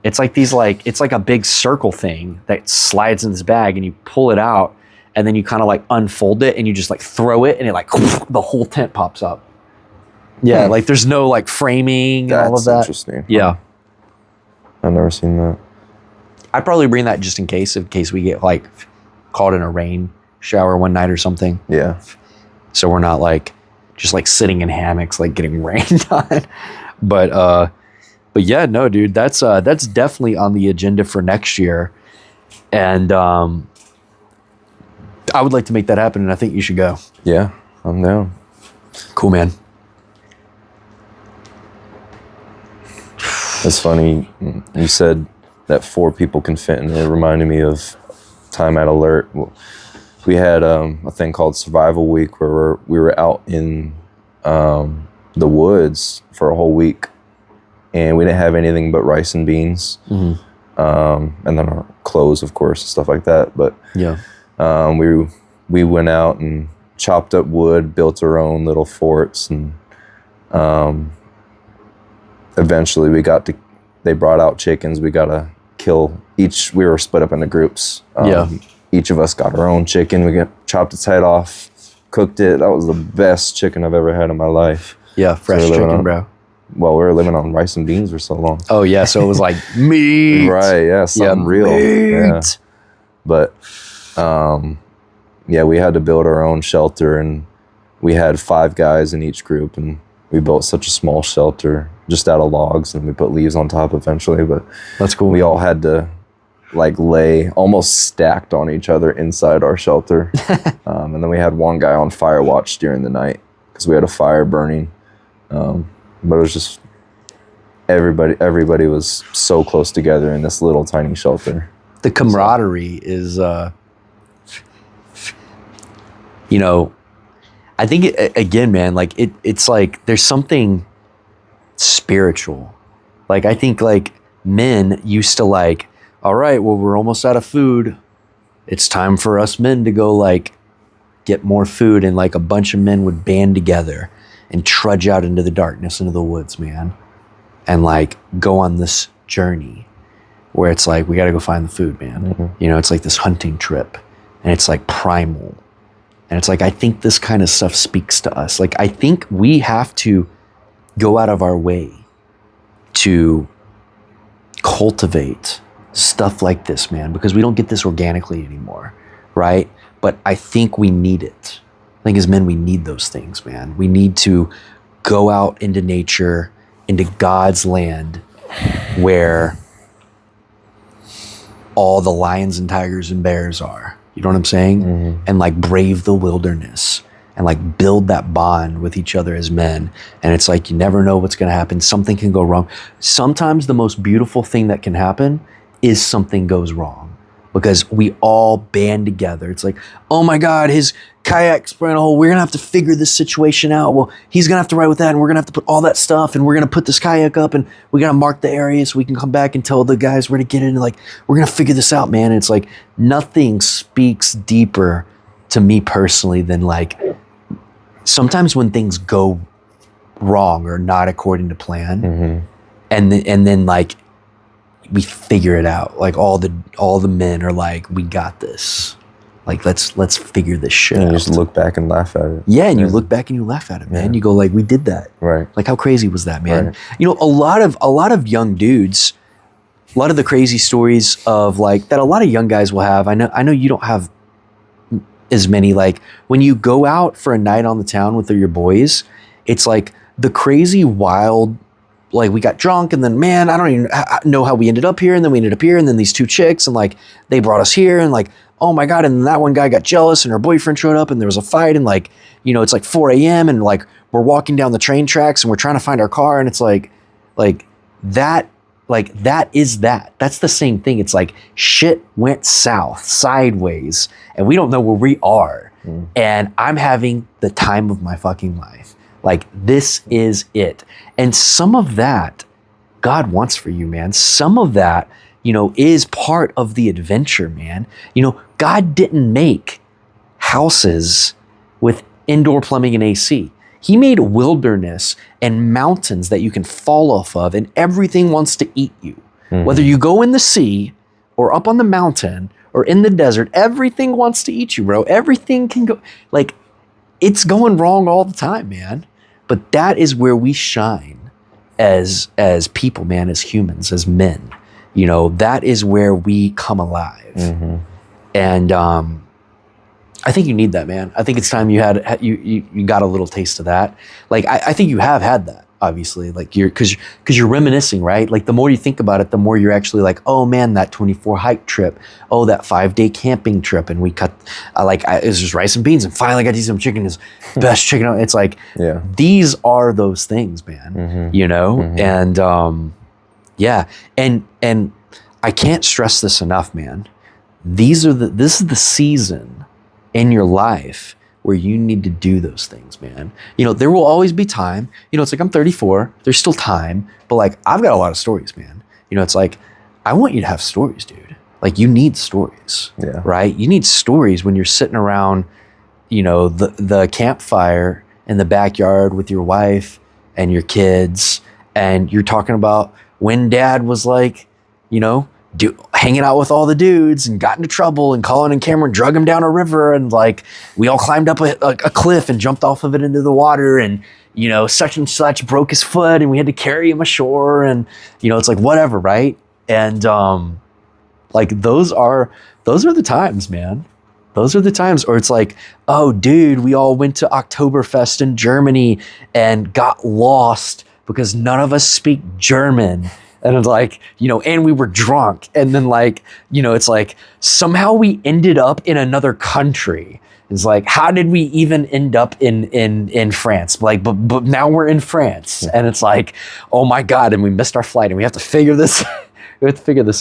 [SPEAKER 2] it's like a big circle thing that slides in this bag and you pull it out and then you kind of like unfold it and you just like throw it and it like the whole tent pops up. Yeah. Like there's no like framing and all of that.
[SPEAKER 1] That's interesting.
[SPEAKER 2] Yeah.
[SPEAKER 1] I've never seen that.
[SPEAKER 2] I'd probably bring that just in case we get like caught in a rain shower one night or something.
[SPEAKER 1] Yeah.
[SPEAKER 2] So we're not like just like sitting in hammocks like getting rained on. But yeah, no, dude, that's definitely on the agenda for next year. And I would like to make that happen and I think you should go.
[SPEAKER 1] Yeah, I'm down.
[SPEAKER 2] Cool, man.
[SPEAKER 1] It's funny. You said that 4 people can fit, and it reminded me of time at Alert. We had a thing called Survival Week where we were out in the woods for a whole week, and we didn't have anything but rice and beans, and then our clothes, of course, and stuff like that. But
[SPEAKER 2] yeah,
[SPEAKER 1] we went out and chopped up wood, built our own little forts, and eventually they brought out chickens. We got to kill each. We were split up into groups. Each of us got our own chicken. We chopped its head off, cooked it. That was the best chicken I've ever had in my life.
[SPEAKER 2] Yeah, fresh chicken, bro.
[SPEAKER 1] Well, we were living on rice and beans for so long.
[SPEAKER 2] Oh yeah, so it was like meat.
[SPEAKER 1] Right, yeah, something real. Yeah. But we had to build our own shelter, and we had 5 guys in each group, and we built such a small shelter just out of logs, and we put leaves on top eventually. But
[SPEAKER 2] that's cool.
[SPEAKER 1] We all had to like lay almost stacked on each other inside our shelter, and then we had one guy on fire watch during the night because we had a fire burning. But it was just everybody was so close together in this little tiny shelter.
[SPEAKER 2] The camaraderie is, I think again, man, like it's like there's something spiritual. Like I think like men used to like, all right, well, we're almost out of food. It's time for us men to go like get more food, and like a bunch of men would band together and trudge out into the darkness, into the woods, man, and like go on this journey where it's like, we got to go find the food, man. It's like this hunting trip, and it's like primal. And it's like, I think this kind of stuff speaks to us. Like, I think we have to go out of our way to cultivate stuff like this, man, because we don't get this organically anymore, right? But I think we need it. I think as men, we need those things, man. We need to go out into nature, into God's land, where all the lions and tigers and bears are. You know what I'm saying? And like brave the wilderness and like build that bond with each other as men. And it's like, you never know what's going to happen. Something can go wrong. Sometimes the most beautiful thing that can happen is something goes wrong, because we all band together. It's like, oh my God, his kayak sprang a hole. We're going to have to figure this situation out. Well, he's going to have to ride with that, and we're going to have to put all that stuff, and we're going to put this kayak up, and we got to mark the area so we can come back and tell the guys where to get in. And like, we're going to figure this out, man. And it's like, nothing speaks deeper to me personally than like, sometimes when things go wrong or not according to plan, and then like, we figure it out. Like all the men are like, we got this. Like, let's figure this shit out.
[SPEAKER 1] You just look back and laugh at it.
[SPEAKER 2] Yeah, and you look back and you laugh at it, man. You go like, we did that.
[SPEAKER 1] Right.
[SPEAKER 2] Like, how crazy was that, man?
[SPEAKER 1] Right.
[SPEAKER 2] A lot of young dudes, a lot of the crazy stories of like that a lot of young guys will have. I know you don't have as many. Like when you go out for a night on the town with your boys, it's like the crazy wild, like we got drunk and then, man, I don't even know how we ended up here. And then we ended up here, and then these 2 chicks, and like they brought us here, and like, oh my God. And then that one guy got jealous, and her boyfriend showed up, and there was a fight, and like, it's like 4 a.m. and like we're walking down the train tracks and we're trying to find our car, and it's like that is that. That's the same thing. It's like shit went south, sideways, and we don't know where we are. And I'm having the time of my fucking life. Like, this is it. And some of that God wants for you, man. Some of that, is part of the adventure, man. God didn't make houses with indoor plumbing and AC. He made wilderness and mountains that you can fall off of, and everything wants to eat you. Whether you go in the sea or up on the mountain or in the desert, everything wants to eat you, bro. Everything can go, like, it's going wrong all the time, man. But that is where we shine as people, man, as humans, as men. That is where we come alive. And I think you need that, man. I think it's time you got a little taste of that. Like, I think you have had that, obviously. Like, because you're reminiscing, right? Like, the more you think about it, the more you're actually like, oh man, that 24 hike trip. Oh, that 5-day camping trip. And we cut, it was just rice and beans. And finally got to eat some chicken. Is best chicken. It's like, these are those things, man. And yeah. And I can't stress this enough, man. This is the season in your life where you need to do those things, man. There will always be time. It's like, I'm 34. There's still time. But like, I've got a lot of stories, man. It's like, I want you to have stories, dude. Like, you need stories, right? You need stories when you're sitting around, the campfire in the backyard with your wife and your kids. And you're talking about when dad was like, hanging out with all the dudes and got into trouble, and Colin and Cameron drug him down a river, and like, we all climbed up a cliff and jumped off of it into the water, and such and such broke his foot and we had to carry him ashore, and it's like, whatever, right? And like, those are the times, man. Those are the times. Or it's like, oh dude, we all went to Oktoberfest in Germany and got lost because none of us speak German. And it's like, and we were drunk. And then like, it's like, somehow we ended up in another country. It's like, how did we even end up in France? Like, but now we're in France. And it's like, oh my God, and we missed our flight and we have to figure this,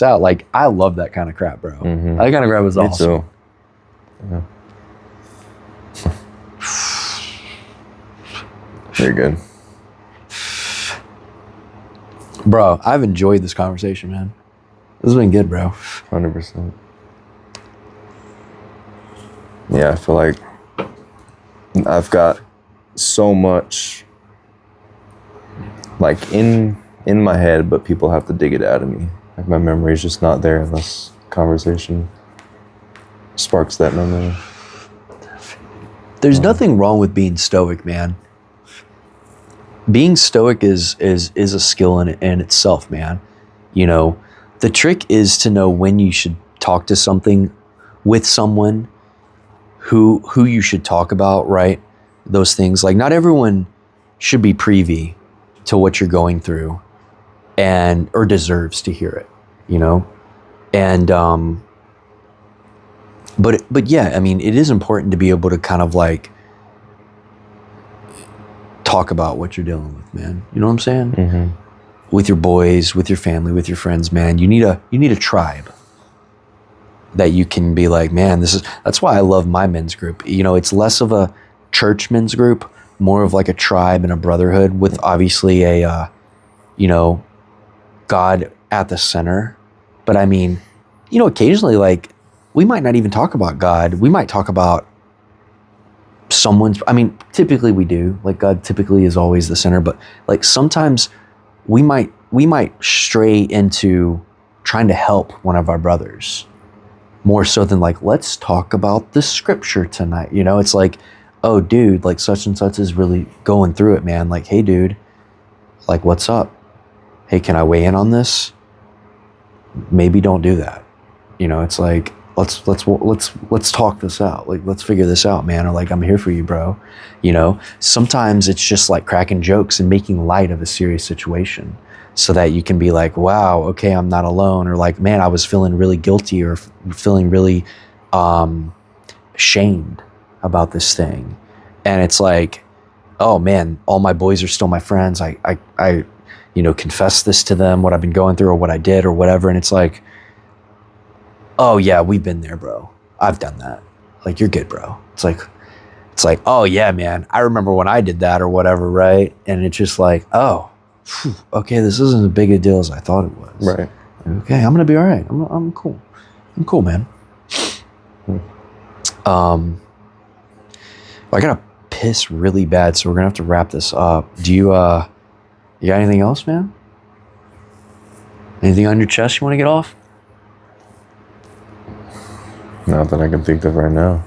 [SPEAKER 2] out. Like, I love that kind of crap, bro. That kind of crap is awesome.
[SPEAKER 1] Me too. Yeah. Very good.
[SPEAKER 2] Bro, I've enjoyed this conversation, man. This has been good, bro.
[SPEAKER 1] 100%. Yeah, I feel like I've got so much like in my head, but people have to dig it out of me. Like, my memory is just not there unless conversation sparks that memory.
[SPEAKER 2] There's nothing wrong with being stoic, man. Being stoic is a skill in itself, man. The trick is to know when you should talk to something with someone, who you should talk about, right? Those things. Like, not everyone should be privy to what you're going through or deserves to hear it, And but yeah, I mean, it is important to be able to kind of like talk about what you're dealing with, man. You know what I'm saying? With your boys, with your family, with your friends, man. You need a tribe that you can be like, man, that's why I love my men's group. It's less of a church men's group, more of like a tribe and a brotherhood with obviously a God at the center. But I mean, occasionally, like, we might not even talk about God. We might talk about typically we do. Like, God typically is always the center, but like, sometimes we might stray into trying to help one of our brothers more so than like, let's talk about the scripture tonight. It's like, oh dude, like, such and such is really going through it, man. Like, hey dude, like, what's up? Hey, can I weigh in on this? Maybe don't do that. It's like, let's talk this out. Like, let's figure this out, man. Or like, I'm here for you, bro. Sometimes it's just like cracking jokes and making light of a serious situation so that you can be like, wow, okay, I'm not alone. Or like, man, I was feeling really guilty or feeling really ashamed about this thing. And it's like, oh man, all my boys are still my friends. I confess this to them, what I've been going through or what I did or whatever. And it's like, oh yeah, we've been there, bro. I've done that. Like, you're good, bro. It's like, it's like, oh yeah, man, I remember when I did that or whatever, right? And it's just like, oh, phew, okay, this isn't as big a deal as I thought it was.
[SPEAKER 1] Right.
[SPEAKER 2] Okay, I'm gonna be all right. I'm cool. I'm cool, man. I gotta piss really bad, so we're gonna have to wrap this up. Do you got anything else, man? Anything on your chest you want to get off?
[SPEAKER 1] Not that I can think of right now.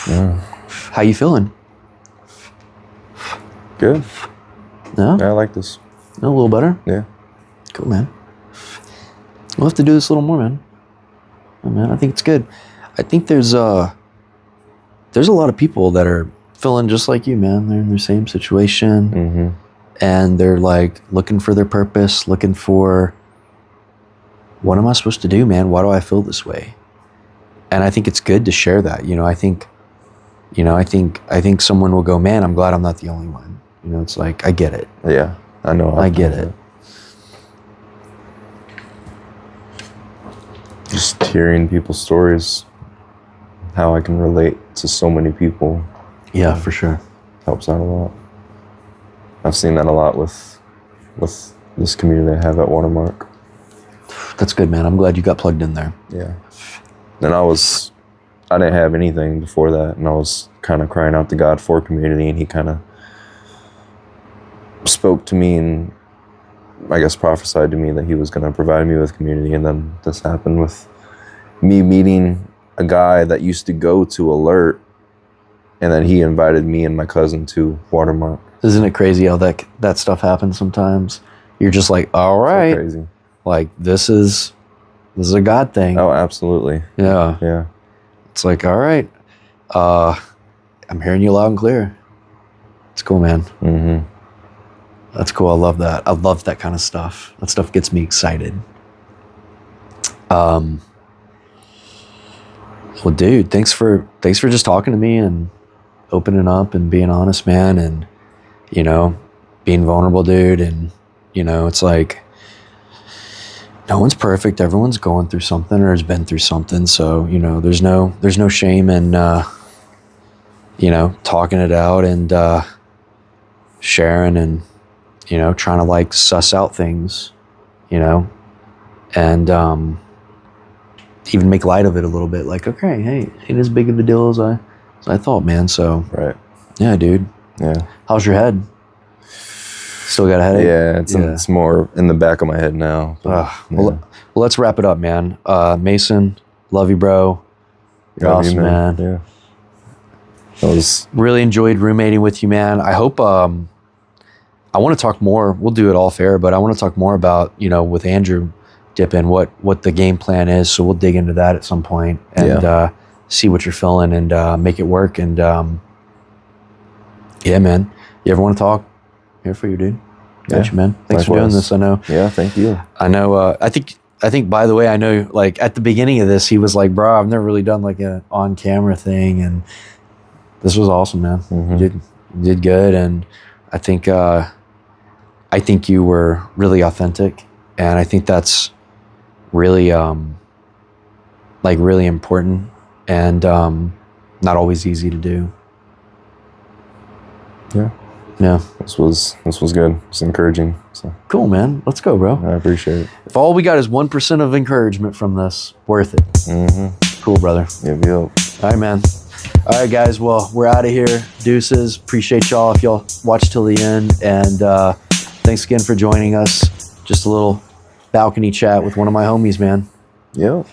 [SPEAKER 1] Yeah.
[SPEAKER 2] How you feeling?
[SPEAKER 1] Good.
[SPEAKER 2] No?
[SPEAKER 1] Yeah, I like this.
[SPEAKER 2] A little better?
[SPEAKER 1] Yeah.
[SPEAKER 2] Cool, man. We'll have to do this a little more, man. Oh, man, I think it's good. I think there's a lot of people that are feeling just like you, man. They're in their same situation.
[SPEAKER 1] Mm-hmm.
[SPEAKER 2] And they're like looking for their purpose, looking for, what am I supposed to do, man? Why do I feel this way? And I think it's good to share that. I think someone will go, man, I'm glad I'm not the only one. It's like, I get it.
[SPEAKER 1] Yeah, I know.
[SPEAKER 2] I get it.
[SPEAKER 1] Just hearing people's stories, how I can relate to so many people.
[SPEAKER 2] Yeah, for sure.
[SPEAKER 1] Helps out a lot. I've seen that a lot with this community I have at Watermark.
[SPEAKER 2] That's good, man. I'm glad you got plugged in there.
[SPEAKER 1] Yeah. And I didn't have anything before that, and I was kind of crying out to God for community, and he kind of spoke to me and I guess prophesied to me that he was going to provide me with community. And then this happened with me meeting a guy that used to go to Alert, and then he invited me and my cousin to Watermark.
[SPEAKER 2] Isn't it crazy how that stuff happens sometimes? You're just like, all right,
[SPEAKER 1] So crazy.
[SPEAKER 2] Like this is a God thing.
[SPEAKER 1] Oh, absolutely.
[SPEAKER 2] Yeah.
[SPEAKER 1] Yeah.
[SPEAKER 2] It's like, all right, I'm hearing you loud and clear. It's cool, man.
[SPEAKER 1] Mm-hmm.
[SPEAKER 2] That's cool. I love that. I love that kind of stuff. That stuff gets me excited. Well, dude, thanks for just talking to me and opening up and being honest, man, and being vulnerable, dude. And it's like no one's perfect. Everyone's going through something or has been through something. So there's no shame in talking it out and sharing and trying to like suss out things, and even make light of it a little bit. Like, okay, hey, ain't as big of a deal as I thought, man. So
[SPEAKER 1] Right.
[SPEAKER 2] yeah, dude.
[SPEAKER 1] Yeah.
[SPEAKER 2] How's your head? Still got a headache?
[SPEAKER 1] Yeah, it's more in the back of my head now.
[SPEAKER 2] Well,
[SPEAKER 1] Yeah.
[SPEAKER 2] let's wrap it up, man. Mason, love you, bro. You're
[SPEAKER 1] Love you,
[SPEAKER 2] awesome, man.
[SPEAKER 1] Yeah. That was
[SPEAKER 2] Really enjoyed roommating with you, man. I hope I want to talk more. We'll do it all fair, but I want to talk more about, with Andrew Dippin, what the game plan is. So we'll dig into that at some point and see what you're feeling and make it work. And yeah, man. You ever want to talk? Here for you, dude. Got
[SPEAKER 1] Yeah,
[SPEAKER 2] you, man. Thanks for doing
[SPEAKER 1] likewise.
[SPEAKER 2] this. I know.
[SPEAKER 1] Yeah, thank you.
[SPEAKER 2] I know. I think. By the way, I know. Like at the beginning of this, he was like, "Bro, I've never really done like an on-camera thing," and this was awesome, man.
[SPEAKER 1] Mhm.
[SPEAKER 2] You did good, and I think you were really authentic, and I think that's really really important and not always easy to do.
[SPEAKER 1] Yeah.
[SPEAKER 2] Yeah.
[SPEAKER 1] This was good. It's encouraging. So
[SPEAKER 2] Cool, man. Let's go, bro.
[SPEAKER 1] I appreciate it.
[SPEAKER 2] If all we got is 1% of encouragement from this, worth it.
[SPEAKER 1] Mm-hmm.
[SPEAKER 2] Cool, brother.
[SPEAKER 1] Yep.
[SPEAKER 2] All right, man. All right, guys. Well, we're out of here. Deuces. Appreciate y'all if y'all watch till the end. And thanks again for joining us. Just a little balcony chat with one of my homies, man.
[SPEAKER 1] Yep.